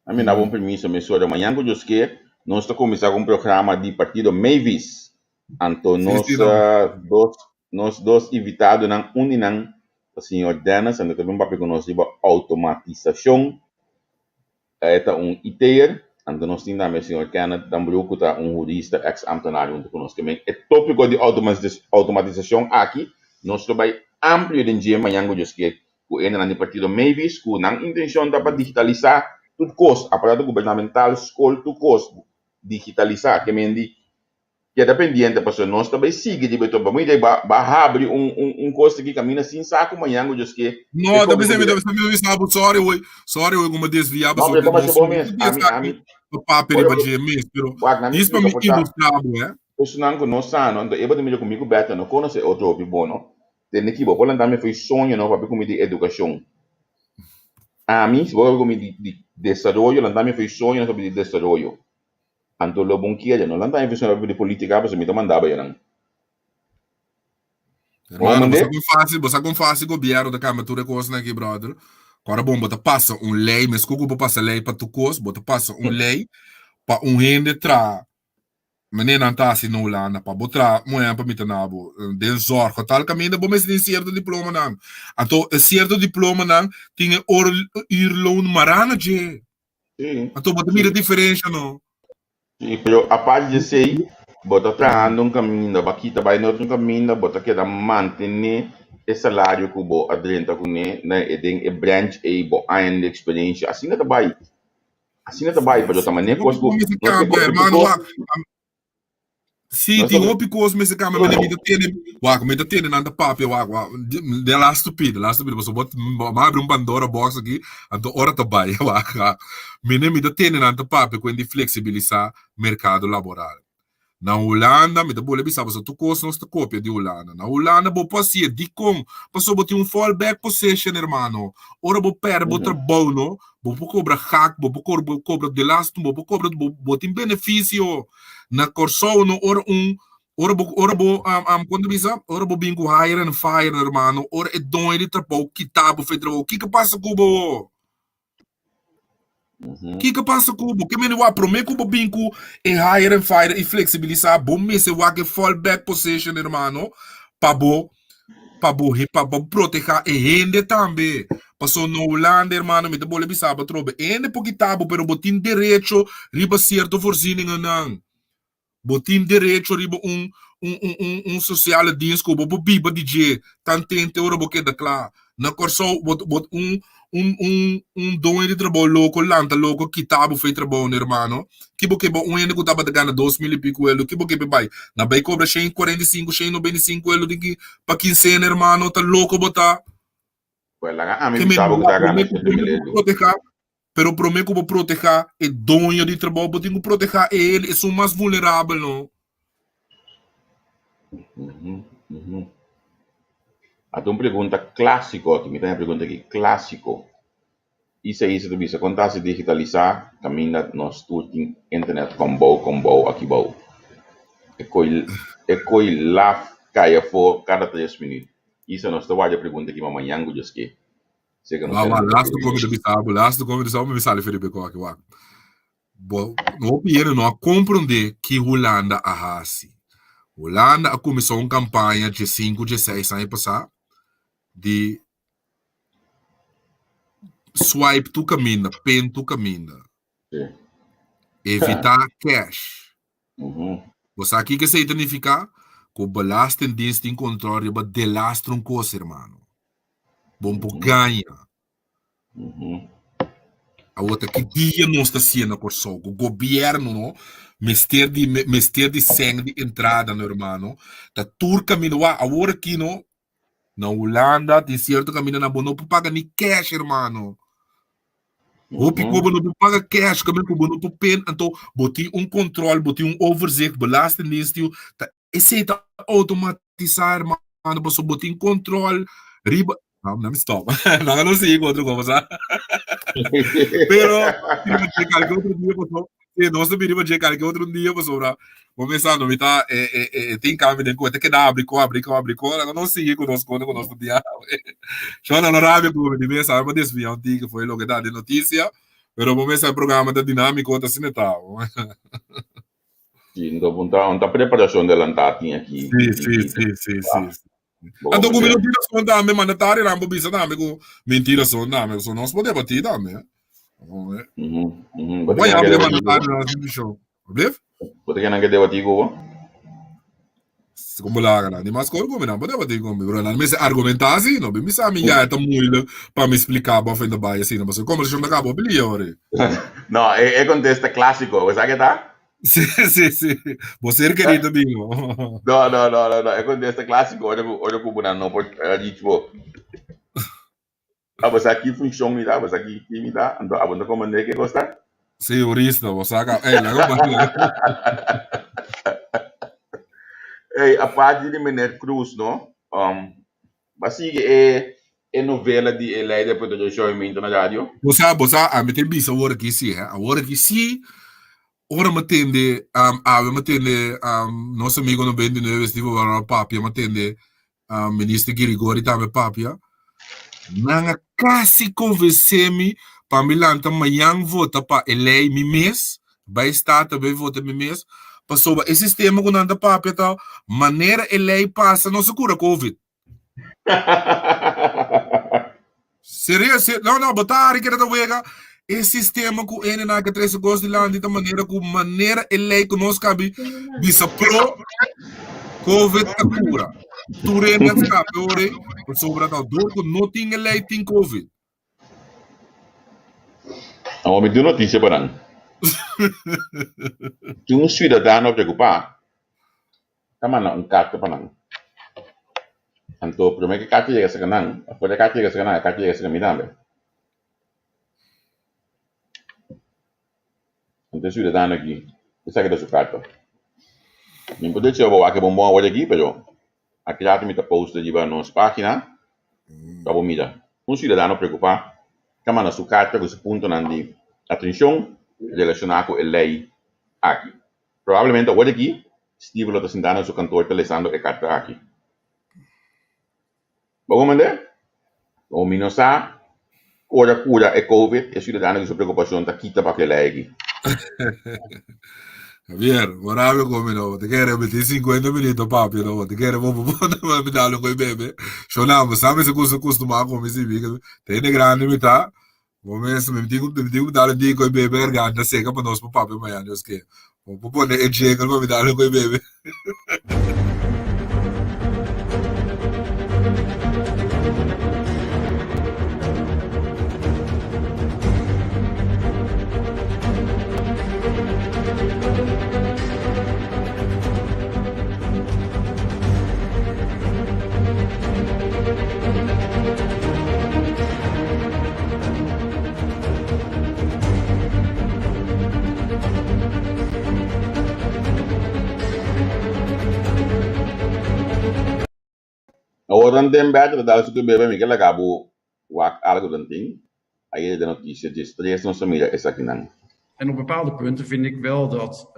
Na minha bom permisso, mesora. Amanhã que eu esqueci, nós estamos começando um programa de partido Mavis. Então nós dois invitados na Uninan, o senhor Dennis, e também para conhecer a automatização. É ITER. Então nós temos também o senhor Kenneth, também jurista ex-ambtenário junto conosco. O tópico de automatização aqui, nós trabalhamos amplo de dia amanhã que eu esqueci. O no partido Mavis, com a intenção de digitalizar tudo coisa, aparato governamental, escola, tudo coisa, digitalizar, que é dependente da pessoa, nós também sigue de beto, mas vai abrir coisa que caminha sem saco, amanhã eu disse que... Não, também você me sabe, sorry, como desviava sobre o nosso papel para GMS, mas isso para me ilustrar, Isso não é nosso, então eu vou comigo, Beto, não conhece outro obibono. Tem que ir, por também foi sonho, não, para como de educação. A mim, se vou como de desenvolvimento, também foi sonho sobre de desenvolvimento. Então, o bom que é, não, também foi sobre de política, para me mandava não. Mano, você com fácil governo da Câmara tu coisa aqui, brother. Agora bom, bota passa lei, mas como passa lei para tu coisa, bota passa lei para rende tra menina não tá assim no Holanda para botar mulher para mitar na bo den zorg tal caminho bom mas tem certo diploma não então certo diploma não tinha irloon marana je então bota mira diferença não sim, pero a parte de sei bota trando caminho, baquita vai no outro caminho, bota que da manter é salário que o adrenta com né e branch e bo ainda experiência assim não vai para eu também nem costo sim, tem um picos mas cá mas me tem nada papo de lá estúpido você bota abre Pandora box aqui a hora tá vai me tem nada papo quando flexibilizar mercado laboral. Na Holanda, me dá bisa você tu costa nossa cópia de Holanda. Na Holanda, bo passi di com, passou botar um fallback position, hermano. Ora bo per, bo trabalho, bo cobra hack, bo cobra de last, bo cobra bo tem benefício. Na corso no ora bo quando bisa, ora bo bingo hire and fire, hermano. Ora é dom ele trabalho, kitabo federal. Que passa com bo? Que passa com o que me não promete que o binco é higher and fire e flexibilizar bom mês o que fallback position hermano para proteger e rende também passou no Holanda hermano me dá bisa para trobe ende porque tabo pero botin direito riba certo voorzieningen não botin direito riba social dienst ko bo biba DJ tantente ora bo que da claro na corso bot dom de trabalho louco, lanta louco, que tabo foi trabalho, hermano. Que bo ene que tava ganhando 2.000 e pico euro, que bo vai. Na vai cobra 145, 195 euro de que para 15, hermano, tá louco botar. Que me tabo que tá ganhando. Pero prometo que vou proteger o dono de trabalho, vou ter que proteger ele, é o mais vulnerável, não? Há uma pergunta clássico aqui, me tem uma pergunta aqui, clássico. Isso tu bisa, quando está se digitalizar, caminha nós tudo em internet com boa, aqui boa. É coi lá caia for cada 3 minutos. Isso nós estamos a pergunta aqui, mas amanhã eu disse que. Last comida me sale Felipe Coque, wa. No pieno não compreender que Holanda a assim. Holanda começou uma campanha de 5, de 6 anos passar de swipe tu caminha, pen tu caminha. Evitar cash. Você aqui que significa que o belastingdienst em controle vai delastrar coisa, hermano. Bom ganha. A outra que dia não está sendo corso, o governo não mestre de sangue de entrada, no hermano. Tá tur caminho a hora aqui no na Holanda tem certo caminho na bono para pagar nem cash, hermano. O pico não paga cash, caminho que bono para pen, então boti controle, boti overzicht, belastingdienst, tá esse tá automatizar, hermano, você boti controle, riba. Não me stop. Não sei outro coisa. Pero que outro dia passou. Não se pediu para que outro dia passou. Vou pensar no tá tem câmera de coisa que dá abrir, não sei com nosso dia. Só não rádio com de vez sabe desviar que foi logo da notícia, pero vou pensar programa da dinâmica outra assim tal. Sim, então tá preparação da lantatinha aqui. Sim. Então, como mentira são também, mandatário, não bisa também, com mentira são também, só nós podemos bater também. Vai abrir mandatário na show. Observe? Você quer que debatir com como lá, cara, nem mais coisa como não, pode bater comigo, bro. Não me se argumentar assim, não, me sabe que é tão muito para me explicar, para fazer baia assim, não, mas como eles chamam acabou bilhões. Não, é contexto clássico, você sabe que tá? Sim. Você querido amigo. Não. É contexto clássico. Olha como não pode tipo. Você aqui funciona, você aqui me dá. Então, a banda como é que gosta? Sim, jurista, você acaba. A parte de Menor Cruz, não? Basicamente é novela de Elei depois do showmento na rádio. Você, a me tem bisa agora aqui sim, agora aqui sim. Ora me atende, nosso amigo no 29 estive para a papia, me atende, ministro Girigori também papia. Nanga quase conversei-me para me lançar amanhã vota para elei mi mês, vai estar também vota mi mês, passou esse sistema com nada papia tal, maneira elei passa, não se cura Covid. Seria, não, botar que era da wega. Esse sistema que ele na que três gosta de lá de maneira que maneira ele que nós cabe bisa pro Covid a cura. Toerien met schapen, hoor je. Want zo dat al door no ting geleid in COVID. Nou, we doen notitie voor dan. Toen zie je daar nog preocupa. Kama na een kaart op aan. En to primeiro que kaart je sa kanang. Voor de kaart je sa kanang, kaart je sa kamidambe. Entonces zie je daar nog aqui. Esa que da su carta. Mi potete eu que bom olha aqui, pero aqui já me tá post de na nossa página. Tá bom mira. Um cidadão preocupado. Kama na su carta com esse ponto de atenção relacionado com a lei aqui. Provavelmente olha aqui, Steve lo está sentado no seu cantor utilizando a carta aqui. Vamos mandar? O minosa, cura é COVID, e cidadão com sua preocupação está quita para a lei aqui. Javier, moravi come no, te quero meter 50 minutos papi, no, te quero vou me dar com o bebê. Chonamos, sabe se costuma com esse bico, tem de grande metá. Momento me digo dar de com o bebê, garganta seca para nós para papi amanhã, Deus que. Vou pôr e chega para me dar com o bebê. Orang tem better dal su bebê Miguel acabou algo dan ting. Aí de notícia de stress nossa família essa aqui não. En op bepaalde punten vind ik wel dat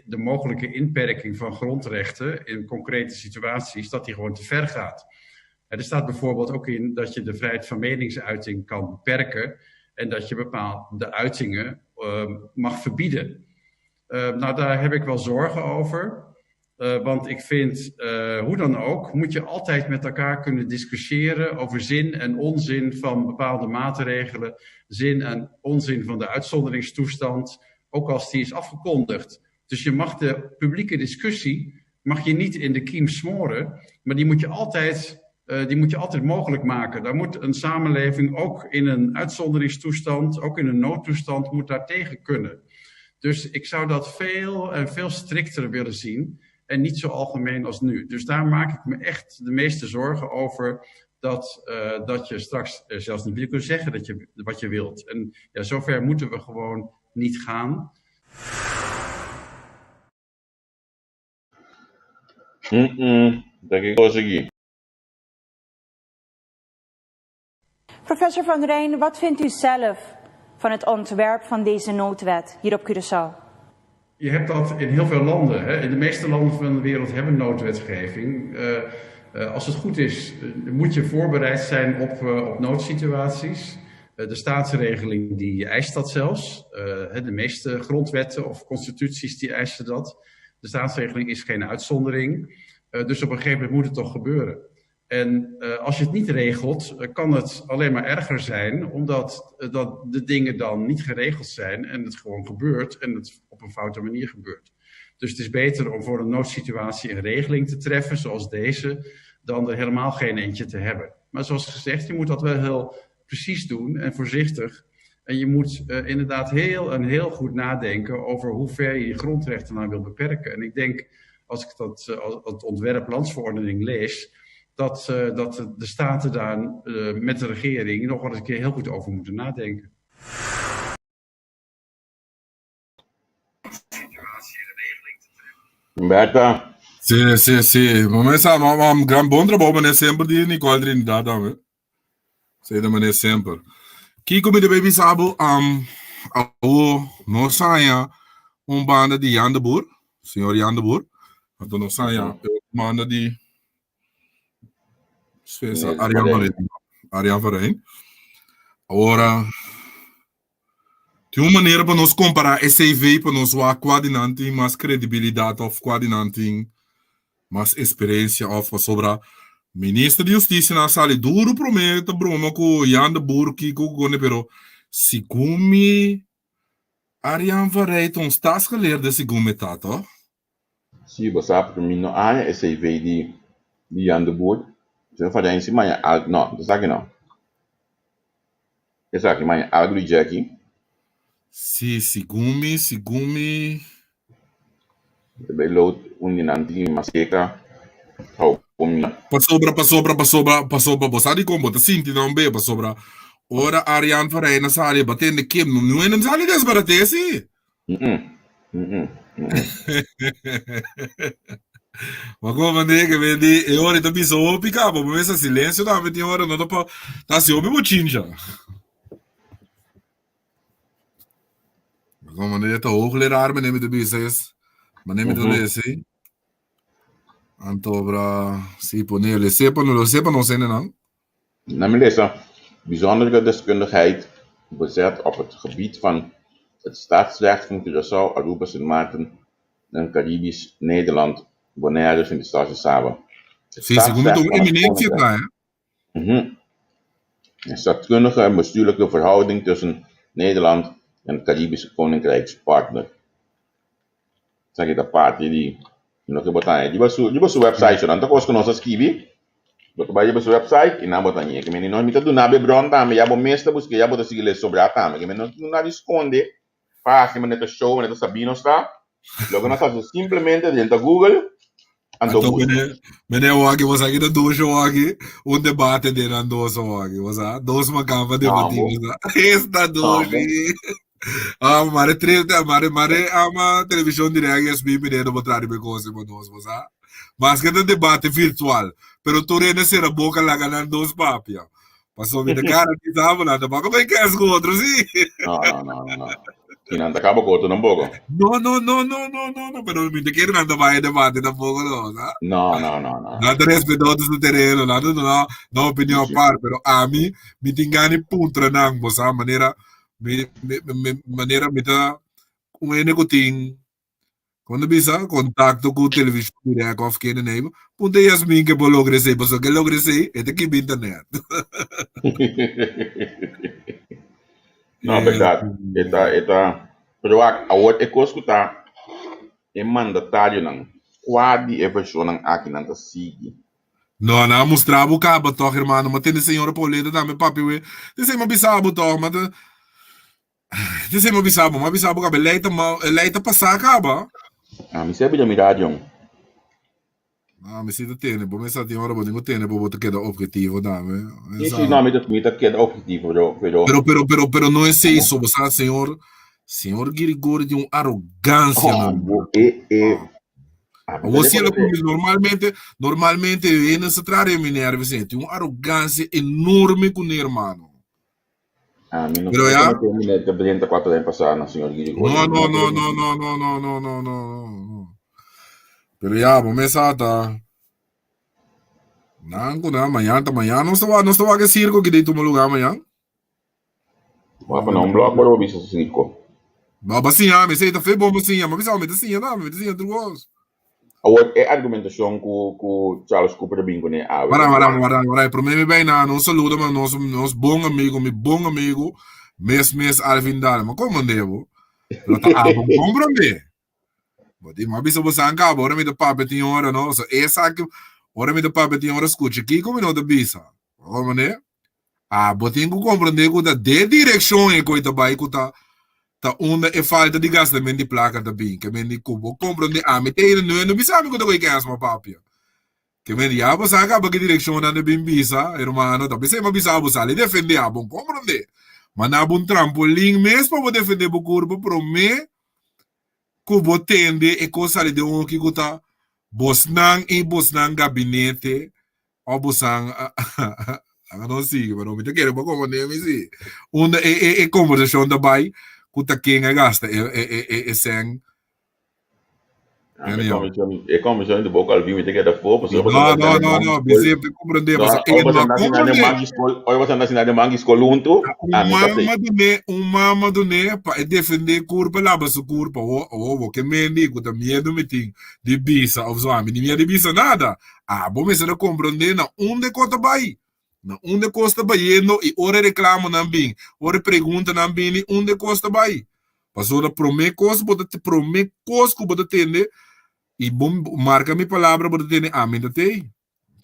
de mogelijke inperking van grondrechten in concrete situaties, dat die gewoon te ver gaat. Er staat bijvoorbeeld ook in dat je de vrijheid van meningsuiting kan beperken en dat je bepaalde uitingen mag verbieden. Nou, daar heb ik wel zorgen over. Want ik vind, hoe dan ook, moet je altijd met elkaar kunnen discussiëren over zin en onzin van bepaalde maatregelen, zin en onzin van de uitzonderingstoestand, ook als die is afgekondigd. Dus je mag de publieke discussie mag je niet in de kiem smoren, maar die moet je altijd mogelijk maken. Daar moet een samenleving ook in een uitzonderingstoestand, ook in een noodtoestand, moet daar tegen kunnen. Dus ik zou dat veel strikter willen zien. En niet zo algemeen als nu. Dus daar maak ik me echt de meeste zorgen over. Dat je straks zelfs niet meer kunt zeggen wat je wilt. En ja, zover moeten we gewoon niet gaan. Professor Van Rijn, wat vindt u zelf van het ontwerp van deze noodwet hier op Curaçao? Je hebt dat in heel veel landen. Hè? In de meeste landen van de wereld hebben noodwetgeving. Als het goed is, moet je voorbereid zijn op noodsituaties. De staatsregeling die eist dat zelfs. De meeste grondwetten of constituties die eisen dat. De staatsregeling is geen uitzondering. Dus op een gegeven moment moet het toch gebeuren. En als je het niet regelt, kan het alleen maar erger zijn, omdat de dingen dan niet geregeld zijn en het gewoon gebeurt en het op een foute manier gebeurt. Dus het is beter om voor een noodsituatie een regeling te treffen, zoals deze, dan er helemaal geen eentje te hebben. Maar zoals gezegd, je moet dat wel heel precies doen en voorzichtig. En je moet inderdaad heel goed nadenken over hoe ver je grondrechten nou wil beperken. En ik denk, als ik het ontwerp landsverordening lees, dat de staten daar met de regering nog wel eens een keer heel goed over moeten nadenken. Berta. Sì. Ma un gran buon trabalho, mas é sempre de Nicole Trinidad, né? Sei da maneira sempre. Kiko me de baby sabo, no saia banda de Jan de Boer, senhor Jan de Boer. Então no saia banda de Arjan Varijn. Ora, de uma maneira para nós comparar CV para nós o quadrinante mais credibilidade of quadrinante mais experiência of sobre ministro de Justiça na sala duro promete broma com Jan de Boer que com pero segundo Arjan Varijn ons tas geleerd segundo tato. Sim, você sabe para mim não há CV die aan de boot. Ze van de maar je alg, no, dat zeg je nou. Je zeg je maar je alg die Jackie. Si, Sigumi. Bij lood, undiananti, maseka. Hou, kom je. Pasobra. Bosadi combo, te sinti non be, pasobra. Ora Ariane Farina sali, batende Kim, nu en sali desbaratesi. Ma come che vedi, e ora ti bisogno piccare, ma messa silenzio, da metti ora, non dopo, da si obi cinja. Ma come ne ta hoogleraar, maar neem de business, maar neem de lesi. Antobra, si ponele, sepa no zijn dan. Na mijn lezen, bijzondere deskundigheid bezet op het gebied van het staatsrecht van Curaçao, Aruba, Sint Maarten en Caribisch Nederland, Bonaire en de staatje Saba. Si, moet om eminentie daar, hè? Een staatkundige en bestuurlijke verhouding tussen Nederland en het Caribische Koninkrijkspartner. Zeg je dat party die nog een die was website, dan kost je ons schrijven. Dat bij je website, en dan wordt dan je. Ik meen niet te doen naar bron dan, je hebt meeste busque, je hebt de sigles sobre a tama. Ik meen niet naar die esconde, pas je met de show, met de Sabino sta. Logo nós fazemos simplesmente dentro da Google. Então, meneer Wagi, was aqui da dojo Wagi, debate de na dojo Wagi, was a dois macamba debatimos. Esta dojo. Mare ama televisão direct SB meneer botar de coisa para nós, was a. Mas que é debate virtual, pero tu rene ser a boca lá ganhando dos papia. Passou me de cara que estava lá, da boca vai que é com outros, sim. Não. Que não acaba com outro, não bogo. Não, pero me de que não anda vai debate da boca não, tá? Não. Nada respeito do terreno, nada não opinião par, pero a mim me tingani puntra nang, bosa maneira me tá negoting. Quando bisa contato com televisão direct of que nem, punta Yasmin que polo crescer, porque que lo crescer é que be internet. Não, verdade. Pero a outra é que escutar é mandatário não. Quase é pessoa não aqui não tá sigue. Não, mostrava o cabo toch, irmão, mas tem senhora Pauleta também, papi, we. Tem sem bisabo toch, mas tem sem bisabo cabo leita passar cabo. Me sempre de mirar, John. Me sinto tene, bom, essa tem hora botinho tene, bo botar queda objetivo, dame. Isso não me tá queda objetivo, pero não é isso, você senhor Girigori de arrogância, Você normalmente vem se trazer minério, você tem arrogância enorme com o irmão. Pero ya te presenta 4 anos passados, senhor Girigori. No. Pero ya, começa tá. Amanhã não estava que circo que dei tu lugar amanhã. Vamos para um bloco para ouvir esse circo. Babacinha, me sei tá feio bom babacinha, mas me babacinha tu gosta. É argumentação com Charles Cooper de Bingo, né? Para problema bem não saluda, mas nós bom amigo, mês Alvin Dal, mas como devo? Não tá bom compreender. Mas bisa você acaba, ora me dá papo tem hora, não? Essa que ora me dá papo tem hora escute aqui como não dá bisa. Como né? Botem que compreender que da direção é coisa vai que tá onde é falta de gastamento de placa da bem, que men de cubo compreender me tem não bisa me quando que é as papia. Que men já você acaba que direção na bem bisa, irmão, tá bisa bisa você ali defender bom compreender. Mas na bom trampolim mesmo para defender o corpo pro me kubo tende e cosa de um que guta bosnang gabinete ou bosang não sei, mas não me quero para como nem me sei. Onde é conversação da bai kuta quem gasta é sem. É conversação de boca ao vivo e te queda fogo. Não, você compreender, mas Hoje você anda assinando mangue escolunto. Mama do né para defender curva lá para sua curva ou que mendi com medo me tem de bisa ou só me nem de bisa nada. Bom mas não compreender na onde conta vai. Na onde costa vai no e ora reclama na bem, ora pergunta na bem onde costa vai. Passou da prometer coisa, que pode atender e bom marca minha palavra pode atender. Me tem.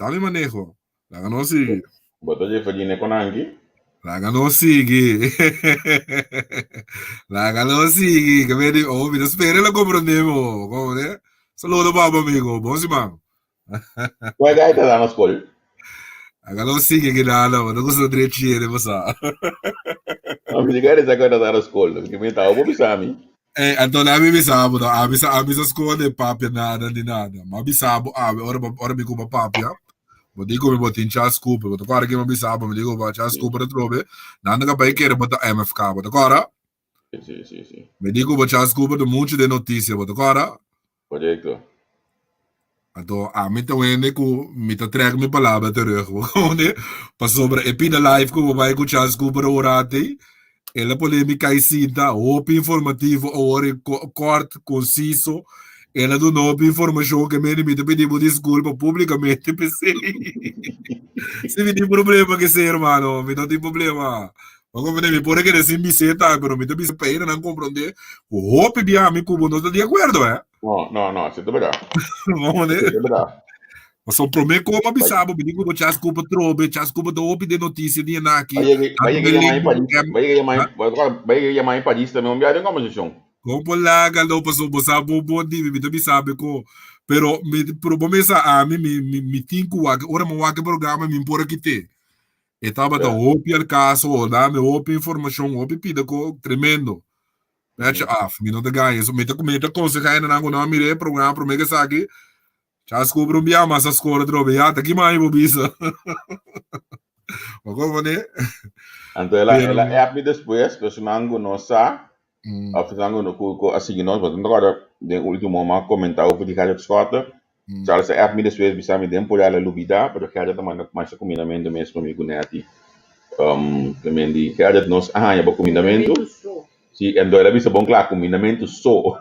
Tá me manejo. Laga não sigue. Botou de fazer com Anki. Laga não sigue. Laga não sigue. Que me oh, me espera la compreendemos. Como né? Saludo baba amigo. Bom semana. Qual é a ideia da nossa escola? Laga não sigue que nada. Não gosto de direito, você. Não me diga essa coisa da nossa escola. Que me tá o bobo sabe. Então a mim sabe, a mim escola de papia nada de nada. Mas sabe, ora me culpa papia. Vou digo me botin chas culpa, vou agora que me sabe, me digo vai chas culpa de trobe. Nada que vai querer botar MFK, vou agora. Sim. Me digo vou chas culpa de muito de notícia, vou agora. Correto. Então a mim também né que me tá traga minha palavra terug, né? Para sobre epida live que vai com chas culpa de orate. Ela polêmica e cinta, open informativo, ora corto, conciso. Ela do novo informação que me pedimos desculpa publicamente. Se me tem problema que ser, irmão, me não tem problema. Mas me pode querer se me senta, mas me tem pena não compreender. O hope de amigo como não está de acordo, é? Não, isso é verdade. Vamos, né? Isso é verdade. Mas só prometo como abisabo, me digo que as culpa trobe, as culpa do hope de notícia de aqui. Vai chamar em Paris também, um viagem como isso. Como lá, não passou, você bom dia, me sabe que, pero me promessa a mim me tinco ora mo que programa me por aqui te. Estava da opi al caso, dá me opi informação, opi pida co tremendo. Match off, me não te ganha, isso me te comenta consegue na não mire programa pro mega saque. Já descobre um dia mas as coisas drobe, já tá aqui mais bobisa. Como né? Então ela é a depois, que se não nossa Afirmando que assim nós vamos agora de último momento comentar o que cada escuta. Já se é me depois bisa me dem por ela lubida, pero cada também mais combinamento mesmo comigo neti. Também cada nós já bom combinamento. Sim, então ela bisa bom claro combinamento só.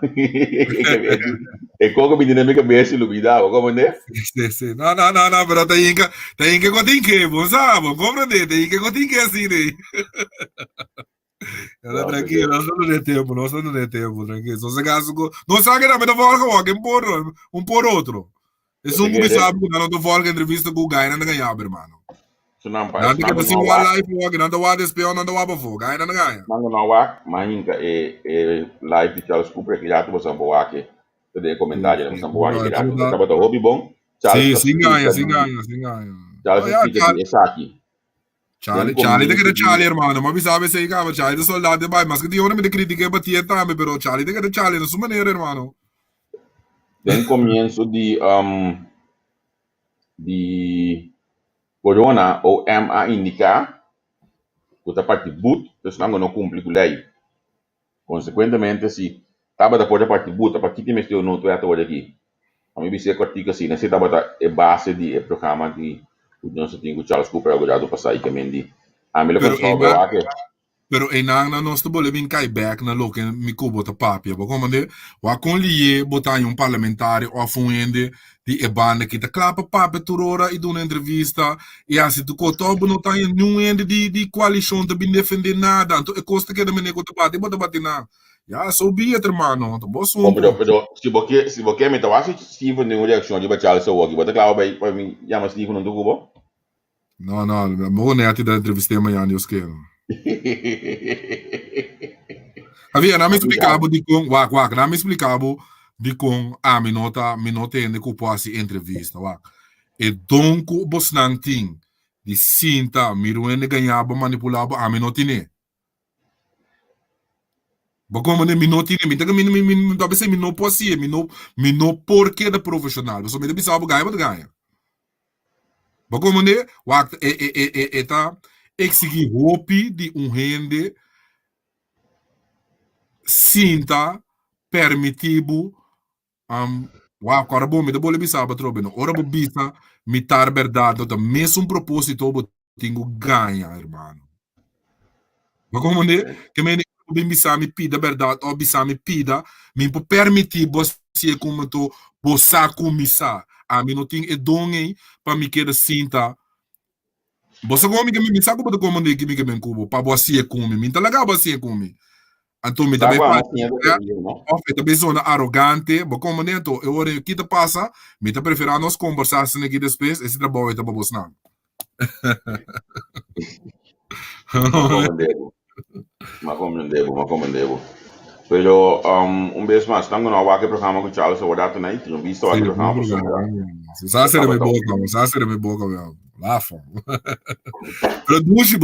É como me dinâmica bem lubida, como né? Sim. Não, pero tem que contar que, bom sabe, compreende, tem que contar que assim, né? Ela tranquilo, nós não tem tempo, tranquilo. Só se caso, não sabe que não me dá fora com um por outro. Isso não me sabe que não estou fora que entrevista com o Gai, não ganha, irmão. Não tem que assim uma live, não dá o espião, não dá o fogo, Gai não ganha. Não há, mas live que elas cumprem que já tu você boa aqui, tu dê comentário, você boa aqui, já tu estava do hobby bom. Sim, ganha. Já você aqui. Charlie tem que Charlie, irmão. Mas sabe se aí, Charlie é soldado de bai, mas que de hora me critica batia também, pero Charlie tem que Charlie na sua maneira, irmão. Bem começo de corona ou a indicar que a parte boot, então não cumpre com a lei. Consequentemente, se estava da parte boot, a partir de mês eu não estou aqui. A mim se cortica assim, nesse estava a base de programa de nós temos Charles Cooper agora do passar que mendi. A mim Pero na nós to bole bin kai back na loke mi kubo ta papia, bo como de wa con lie botar um parlamentário ou fuende de ebane que ta clapa papia turora e do uma entrevista e assim tu cotobo não tá nenhum ende de coalição de bin defender nada, então é costa que da mene ko ta bate na. Ja, so be it, irmão. Então bo so. Pero se você me tá acho Steve nenhuma reação de Charles so aqui, bota claro para mim, já mas Steve não do cubo. Não, mo ne ati da entrevista amanhã news que. Havia não me explicava de com, não me explicava de com a minota ainda que posso entrevista, e donco bosnanting de cinta miruene ganhava manipulava a minotine. Como ne minotine, me taga min talvez me não posse, me não porque da profissional, só me deve saber ganha. Como ne, eta exigir hopi de rende cinta permitivo agora bom me dá boa bisaba trobe no ora bisa mitar verdade do mesmo propósito bo tenho ganha irmão como ne que me bem bisa me pida verdade ou bisa me pida me permitir você como to bossa comissar a mim não tem edongue para me querer cinta. Você como me sabe como comandei que me kubo para você comer, me tá legal você comer. Então, me Tá também com a faz, massinha do Rio, não? também zona arrogante, mas como nem to, eu olho o que te passa, me te prefiro nós conversar aqui depois, esse trabalho está babos não. Ma comandebo. Pero, vez más, estamos no aquele programa com Charles Awada tonight, não visto aquele programa por Sa sere me boca, meu. Lá fom. Pero dushi,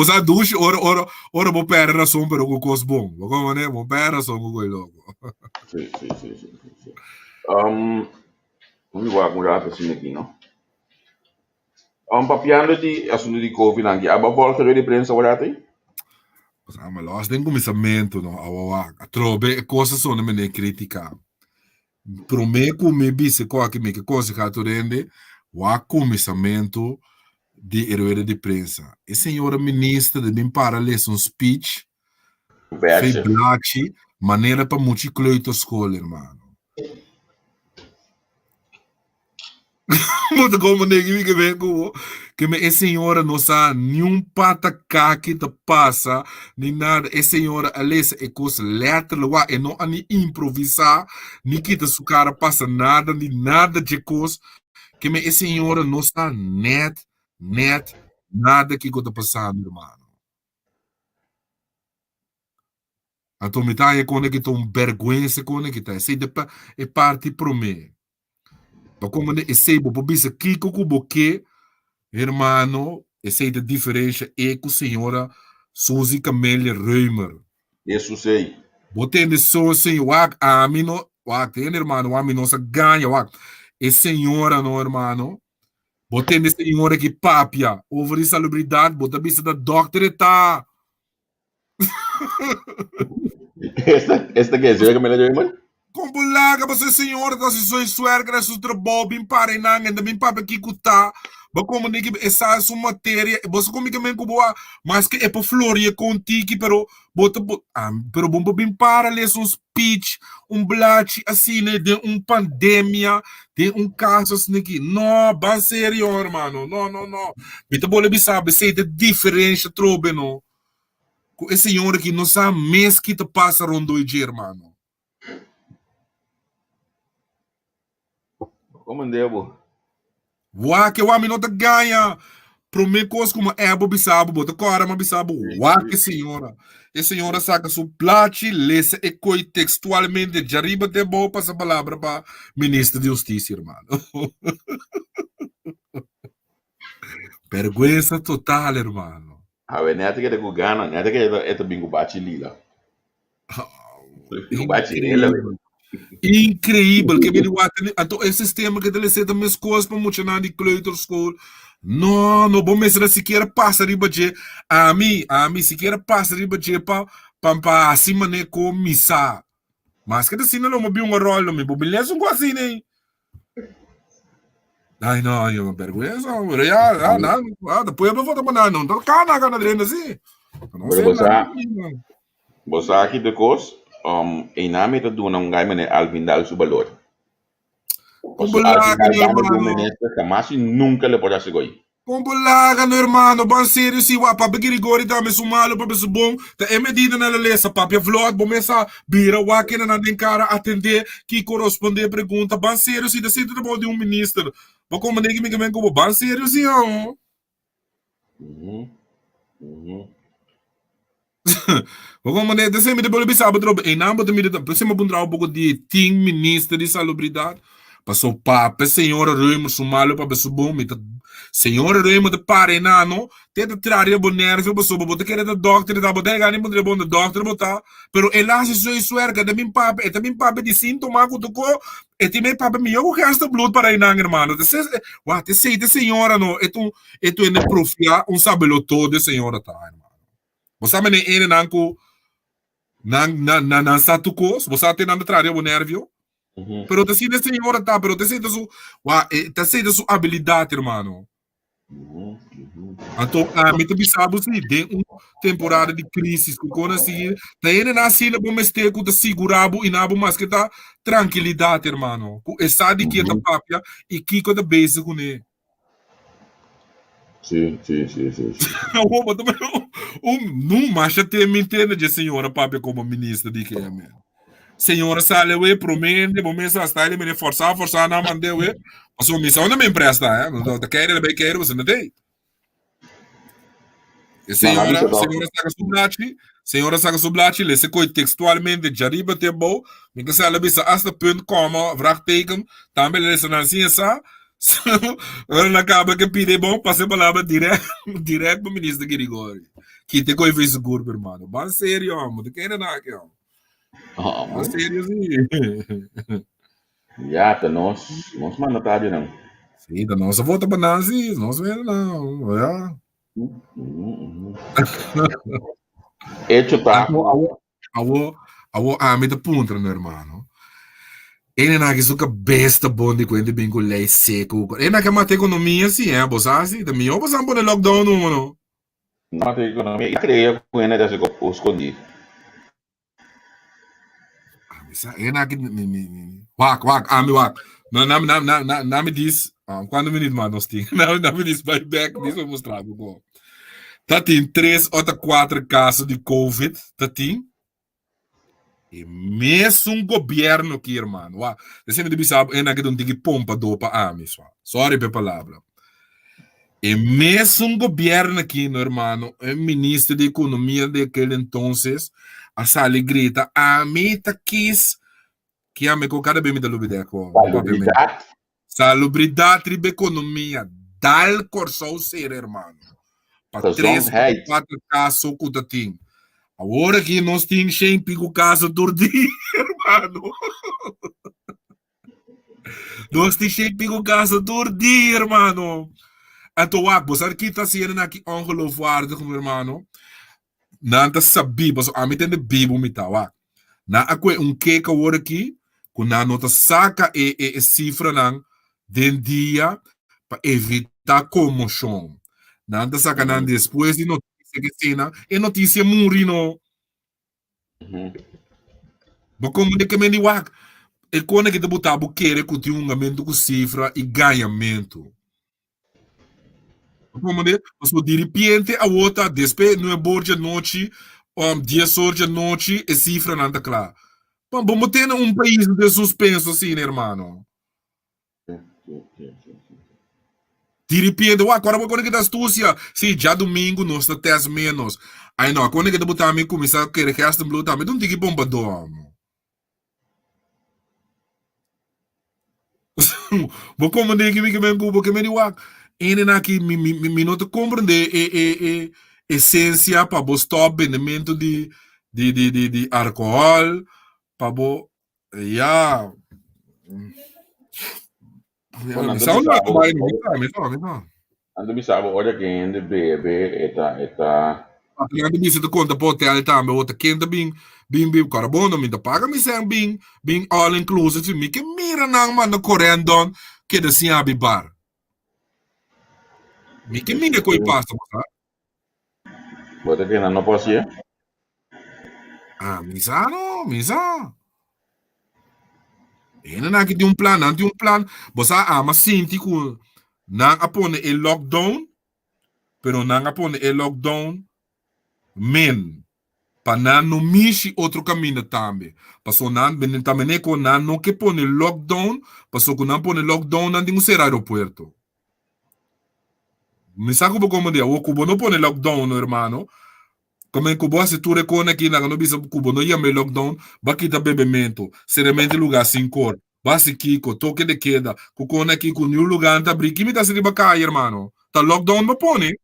ora bo pera razão pero com cos bom. Como né, bo pera razão com coi logo. Sim. Vamos lá assim aqui, não? Papiando de assunto de Covid aqui, a volta de prensa agora tem? Ma los den comissamento, no, a trobe coisas sono me ne critica. Pro me come bise co que me que coisa que tu rende, o comissamento de herói de prensa. E senhora ministra de bem para ler um speech, fei blachi, maneira para multicloito escola, irmão. Muito como ninguém que vem com que a senhora não sabe nenhum patacá que te passa, nem nada. A senhora, aliás, é coisa letra, e não a improvisar, nem que a sua cara passa nada, nem nada de coisa. Que a senhora não sabe net, nada que está passando, irmão. Então, me está aí com que tem vergonha, com que está. Essa é parte para mim. Como esse bo bisa kiko ku boque, hermano, esse da diferença é com a senhora Suzy Camélia Reumer. Isso sei. Botando só assim, a mim não, tem irmão, a mim não se ganha, e senhora não, irmão. Botando senhora que papia, over de salubridade, bota bisa da doctor tá. Esta que é Suzy Camélia Reumer? Como laga para senhora da sessão suergra su trabalho bem para nang ainda bem para que cuta ba como ninguém essa sua matéria você como que men boa mas que é para floria contigo pero bom bem para ler um speech blate assim né de pandemia de caso assim aqui não bem sério irmão não então bole sabe se de diferença trobe não com esse senhor que não sabe mês que te passa rondo de irmão. Comandebo. Que o homem não te ganha. Para mim, coisa como é bisabo, bota cora, mas bisabo. Que senhora. E senhora saca sua plate, lê-se e coi textualmente de arriba de boa para essa palavra para ministro de Justiça, irmão. Vergüenza total, irmão. A ver, neta que é de Gana, neta que é de bingo bate lila. Bingo bate lila, incrível que ele então esse sistema que ele senta minhas coisas para muito na de kleuterschool não bom mas se sequer passa riba de a mim sequer passa riba de para acima né com missa mas que assim não me um rolo me beleza um quase nem ai não eu me vergonha já não depois eu vou botar não então cana dentro assim não você aqui de coisa em nome de um gajo Alvin Dal Subalor. Mas nunca le pode chegar aí. Compolaga no irmão, bom sério se o papo que rigori dá me sumalo para ser bom, tá é medida na lesa papo vlog, bom essa bira o que na den cara atender que corresponder pergunta, bom sério se decide de de ministro. Mas como ninguém me vem como bom sério se não. Como né, de sempre depois de sábado trobe, em nome de mim, depois me bundrar um pouco de tim ministro de salubridade, passou papo, senhora Reumer sumalo para ser bom, senhora Reumer de pare nano, tenta tirar o nervo, passou para botar que era doctor, da botar ganho muito bom do doctor botar, pero ela se suerga de mim papo, e também papo de sintoma que tocou, e também papo meu que gasta blood para ir nang irmão, te sei de senhora no, e tu ainda profia sabelo todo de senhora tá, irmão. Você me nem nanco na satucos, você tem na trás o nervio, pero te sei de senhora tá, pero te sei de sua habilidade, irmão. Então, me também sabe se de uma temporada de crise, quando assim, tem na cena bom mesteco de segurar e nabo mas que tá tranquilidade, irmão. Essa de que tá papia e que coisa base com ele. Sim. Não, mas já tem me entende de senhora papi como ministra de que é mesmo. Senhora sale we promende, momento está ele me forçar na mande we. Mas a missão não me empresta, não tá querendo bem querer você não tem. Senhora Saga Sublati, le se coi textualmente jariba te bom, me que se bisa hasta punt comma, vraagteken, também le se não ciência, ela acaba que pide bom, passe palavra direto pro ministro Girigori. Que te coi fez seguro, irmão. Bom sério, amor, de quem não aqui, ó. Bom sério, sim. Já, tá nós mandatário não. Sim, da nossa volta para Nancy, nós vemos não, já. Hecho tá. A me da punta, meu irmão. Ele não é que suca besta bom de quando bem com lei seco. Ele não é que mata economia assim, assim, da minha opção por lockdown não. Mata economia. Eu creio que ele já se escondi. Ele não é que wak. Não me diz, quando me diz nós tem. Não me diz vai back, diz eu mostrar bom. Tá tem 3 ou 4 casos de COVID, tá tem. E mesmo governo aqui, irmão. Você me diz, é que não tem que pompa dopa a mim, sorry pela palavra. E mesmo governo aqui, meu irmão, o ministro de economia daquele entonces, a sala grita, a mim tá quis, que a mim com cada bem me dá lubideco. Salubridade de economia, dal corso ser, irmão. Para 3 ou 4 casos que tá tem. Agora que nós temos sempre o caso do dia, irmão. Nós temos sempre o caso do dia, irmão. Então, você aqui está sendo aqui ongeloofwaardig, meu irmão. Não está sabendo, mas a mim tem de Bíblia, me tá, na aqui que agora aqui, quando a nota saca e cifra não, den dia para evitar comoção. Não está sacando depois de notícia que cena e notícia murino. Mas como de que me diga, é quando que te botar buqueira com triungamento com cifra e ganhamento. Como de, mas de repente a outra despe não é borja noite, 10 horas de noite e cifra não está clara. Vamos ter país de suspenso assim, irmão. De repente, agora quando que da astúcia, sim, já domingo nós tá 10 menos. Aí não, quando que botar me começar a querer que esta blue também não tem que bomba do amo. Vou como de que me cubo que me digo, ele na que me não te compreende essência para bo stop vendimento de álcool, para bo já. Ando bisabo olha que ende bebe eta Ando bisa conta hotel também outra quinta bem carbono me paga me sem bem all inclusive me que mira nang man no correndo que assim a bar. Me que mira coi pasta, sabe? Bota que não posso ir. Misa. Ele não tem plan, não tem plan. Você mas sente que não apone o lockdown, pero não apone o lockdown men. Para não mexer outro caminho também. Passou não bem também com não que pone lockdown, passou que não pone lockdown não tem ser aeroporto. Me sabe como dia, o Cuba não pone lockdown, irmão. Como em Cuba se tu recona aqui na no bisa Cuba não ia me lockdown, ba kita bebimento, seriamente lugar sem cor. Basi kiko, toque de queda, cucona aqui com nenhum lugar tá brinque me tá se de cair, irmão. Tá lockdown não pone.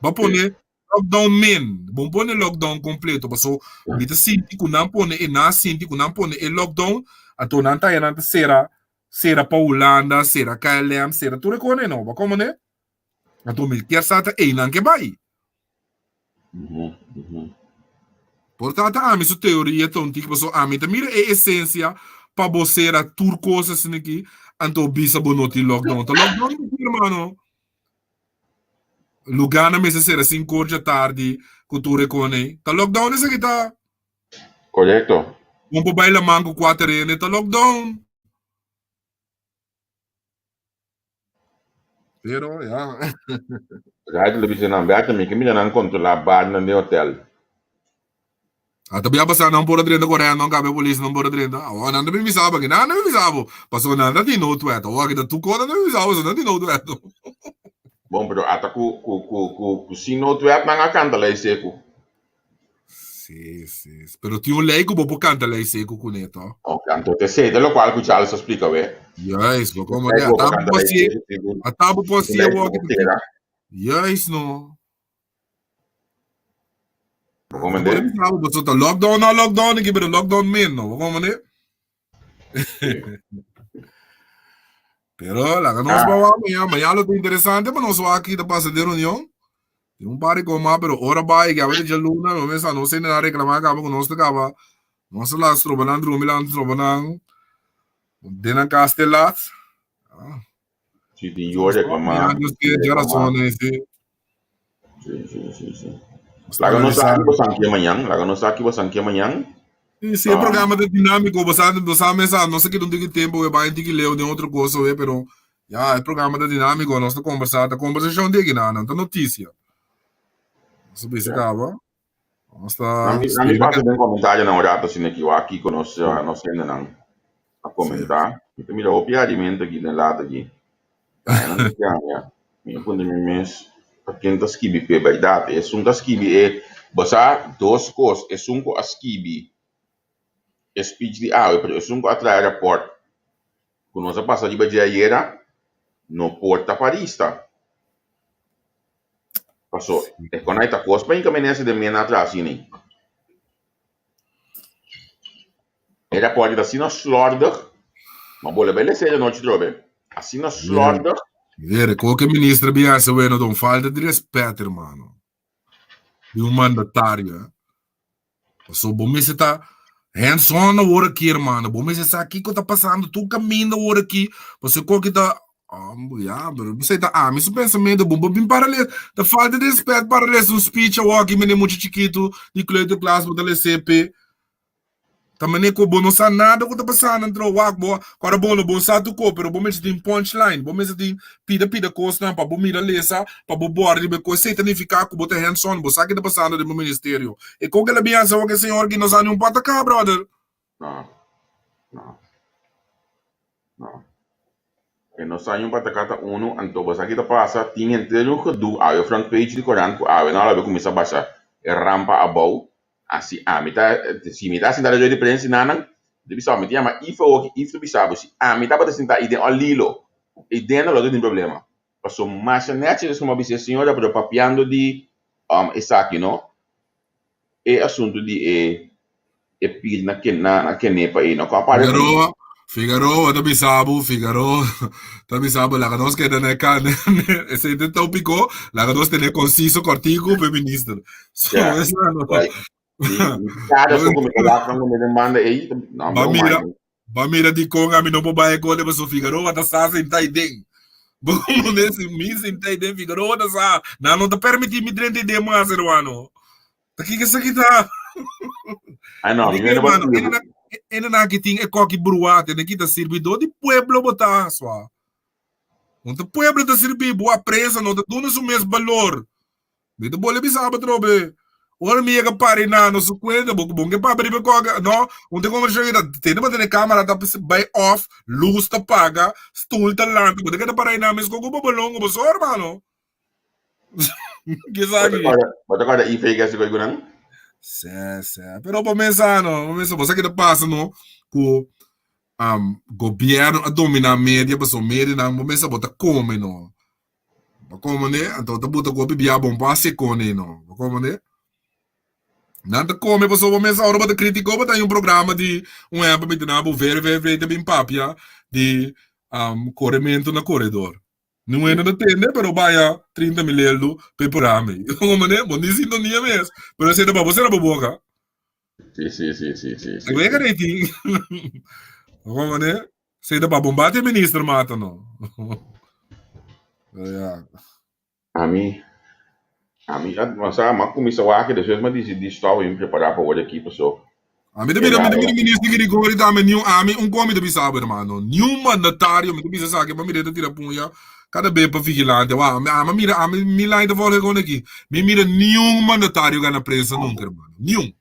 Ba pone lockdown men, bom pone lockdown completo, passou me tá sinti que não pone e na sinti que não pone e lockdown, a tu não tá ainda será para Holanda, será KLM, será tu recona não, ba como né? A tu me quer sata e não que vai. Portanto, a minha teoria então tipo so a minha mira é essência para você a turcosa assim aqui, então bisa bonoti lockdown, tá lockdown irmão. Lugar na mesa será 5 horas da tarde, cultura recone, tá lockdown essa aqui tá. Correto. Vamos para bailar mango 4 anos, tá lockdown. Pero, ja. Rijden jullie zijn aan werken, maar ik heb dan controleer baden in de hotel. Ato biya basa nang pura drinda Korea nang kabe police nang pura drinda. Awa nanda mi misaba gina na mi misabo. Paso nanda di no tweet. Awa kita tuko na mi misabo so nanda di no tweet. Bom, pero ata ku sino tweet nang kanta lei seku. Sì. Pero ti un lei ku bopo canta lei seku kuneto. O canto te sei, dello qual ku Charles explica we. Yes, lo como de atabu posi awa kita. Yes no. Como de? Basta ta lockdown ik ben lockdown min no. Como de? Pero la que nos va mañana lo interesante, pero nos va aquí de pase de reunión. Tem um pare como pero ora vai que a ver de luna, no mesa não sei nada reclamar acaba com nós acaba. Nós lá estrobanando, Milan estrobanando. Dena Castelat. Sim, tem hoje reclamar. Gerações, sim. Lá que nós aqui vamos aqui amanhã. Sim, programa de dinâmico, você mesa, não sei que não tem tempo, vai ter que ler de outra coisa, pero já é programa de dinâmico, nós estamos conversando, a conversação de que não, tá notícia. Isso bem se acaba. Nós tá. Na minha parte tem comentário na hora assim aqui com nós ainda não a comentar. Então me dá obviamente aqui na lata aqui. Não sei já. Me quando me mês para quem tá skibi pe verdade, é um skibi é botar duas coisas, é um co skibi. Speech de pero é um co atrás aeroporto. Quando nós passa de Badiaieira no Porta Parista. Passou. É quando aí tá coisa para encaminhar de minha atrás assim. Era pode assim na slorder. Mas bola beleza ele não te trobe. Assim na slorder. Vere, qualquer ministro bem essa bueno não falta de respeito, irmão. De um mandatário. Passou bom me tá hands-on na hora aqui, irmão. Bom me está aqui que tá passando tu caminho na hora aqui. Você qualquer tá pero você tá mas o pensamento bom bem paralelo da falta de respeito paralelo um speech aqui menino muito chiquito de classe do LCP também com bom não sabe nada que tá passando entre o boa agora bom sabe tu co pero bom me tem punchline bom me tem pida coisa para bom mira lesa para bom bordo de coisa sem significar que botar hands-on bom sabe que tá passando do ministério e com aquela biança que senhor que nós não pode cá brother não que nós saímos para cá então você aqui tá passa tinha inteiro que do a front page de Coran que na hora começa a baixar é rampa above assim me tá sentado de prensa nanan de bisa me tinha mas if bisa assim me tá para sentar ide ao lilo e dentro lá tem problema passou mais net como bisa senhora para papiando de essa aqui não é assunto de pil na que nepa aí não compara Figaro, tabi sabo, la ganos que tener carne, ese tópico, la ganos tener conciso, cortico, feminista. So, eso no. Cada como me coloca como me demanda aí, não. Ba mira di con a mi no babae ko le so Figaro ata sa sem tai den. Bom nesse mi sem tai den Figaro ata sa, não tá permitir me drente de mais hermano. Tá que isso aqui tá. Ai não, Ainda na que tinha coque bruate, né? Que tá servidor de pueblo botar só. Não tá pueblo tá servir boa prensa, não tá dando o mesmo valor. Dito boleh bisa trobe. Ora mi que pare na no su cuenta, bom que para abrir coca, não, não tem como chegar, tem uma de câmera tá by off, luz tá paga, stool tá lá, tu que tá para na mes coco bolongo, boso hermano. Que sabe? Bota agora e fez esse coisa não? Pero para pensar, você que passa, não, que governo a dominar a mídia, para a mídia não, começa a botar come, não, como né, então tá botando copo bia bom para se come, não, como né, não tá come, para só começar a hora para criticar, para ter programa de época para tentar ver bem papia de corrimento no corredor. Não é nada tem, né? Pero vai 30 mil euros por programa. Como né? Bom, nem sintonia mesmo. Pero você não boca. Sim. Agora é rating. Como né? Você não bombar o ministro mata não. A mim já mas começou a que depois mas de estava em preparar para hoje aqui pessoal. A mim ministro que rigor também nenhum a mim come de bisabo irmão. Nenhum mandatário me bisa sabe para me tira punha. cada bem para vigilante. Me lá ainda fora com aqui. Me mira nenhum mandatário ganha prensa nunca, mano. Nenhum.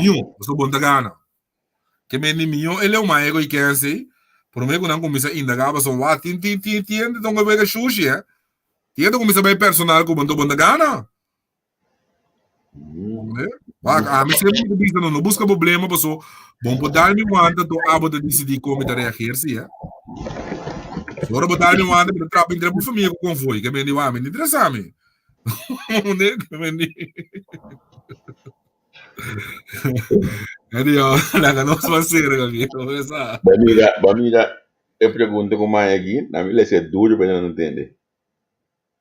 Eu sou bom da gana. Que me nenhum, ele é uma ego e quer sei. Por mim, quando começa a indagar, só lá, então eu vejo sushi, é? Tiende começa a ver personal como bom da gana. Me sempre diz não busca problema, pessoal. Bom, por dar me manda, tu abo de decidir como te reagir, sim, é? Agora botar me manda, para trapar entre a família com foi, que me diz, me interessa me. La nossa parceira, amigo. Bamira, eu pergunto como é aqui, na minha é duro para não entender.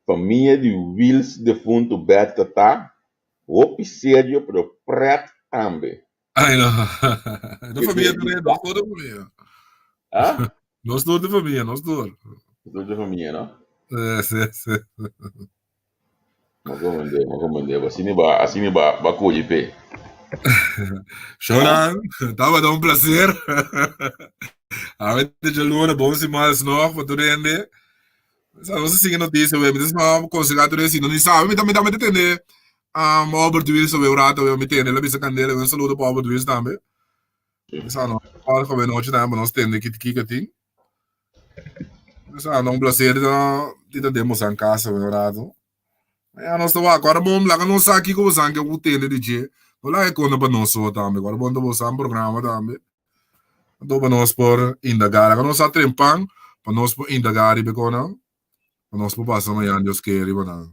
Família de Wills de fundo Berta tá, o sério pro preto também. Ai, não. Da família também, nós todos da família. Ah? Nós todos da família, nós todos. Todos da família, não? Sim. Mas comandei. Assim me vai colher pé. Shonan, estava a um prazer. A ver de Luna, bom se mais novo, para tu render. Não sei se notícia, mas não conseguir tudo isso, não sabe, me também entender. Albert Wills, o Eurato, eu me entendo, ele bisa candela, eu saludo para Albert Wills também. Não, fala com a noite, não, nós temos que tem. Não, um prazer de termos em casa, o Eurato. Nós estamos agora, vamos lá, não sabe aqui como sangue, o tende de dia. Lá é quando para nós também, agora vamos usar um programa também. Então, para nós por indagar, agora nós a trempang, para nós por indagar e becona, para nós por passar amanhã, Deus quer, e para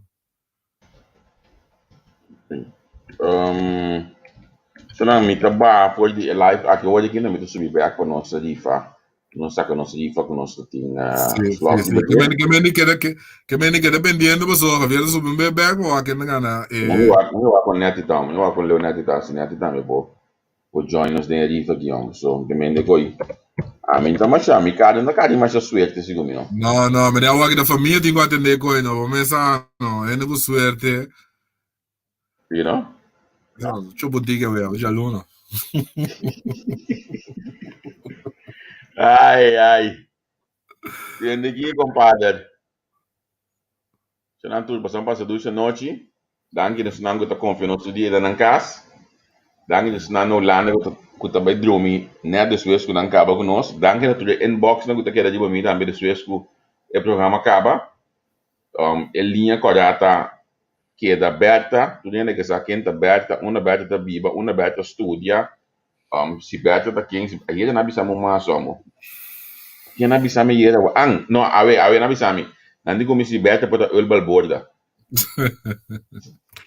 Se não me trabalha por de live aqui hoje aqui não me subir back para nossa rifa. Nossa com nossa rifa com nossa tinha slot. Que me queda pendiente pessoa, que vier subir back ou aqui na não vai com net então, não vai com Leonete tá, se net também por join nos den rifa aqui on. So, que me coi. A mim tá mais me cara na cara mais suerte segundo não. Não, me dá o da família tem que atender coi não, vamos pensar, não, é com suerte. You know? Deixa eu dizer que já Luna. Ai. Tiene aqui, compadre. Se não tudo passa duas noite, danke nos não gota confia nosso dia da casa. Danke nos não landa gota vai dormir, né, depois que não acaba com nós. Danke na tua inbox na gota queda de mim também depois que o programa acaba. Linha correta que é da Berta, tu lembra que essa quinta Berta, uma Berta da Biba, uma Berta estudia, se Berta da quem, a gente não bisamo mais somo. Quem não bisamo é não, a não bisamo. Não digo se Berta para o balborda.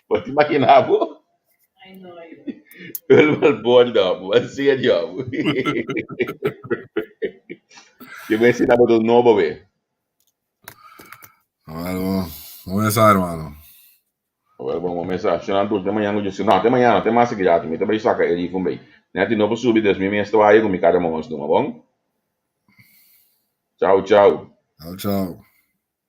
Pode imaginar, pô? O balborda, mas sério. Que vai ensinar para o novo, velho. Vamos começar, irmão. Vamos começar. Se não, até amanhã eu disse, não, até amanhã, até mais seguido, me também saca ele com bem. Né, de novo subir das minhas histórias, com me cada monstro, tá bom? Tchau. Tchau.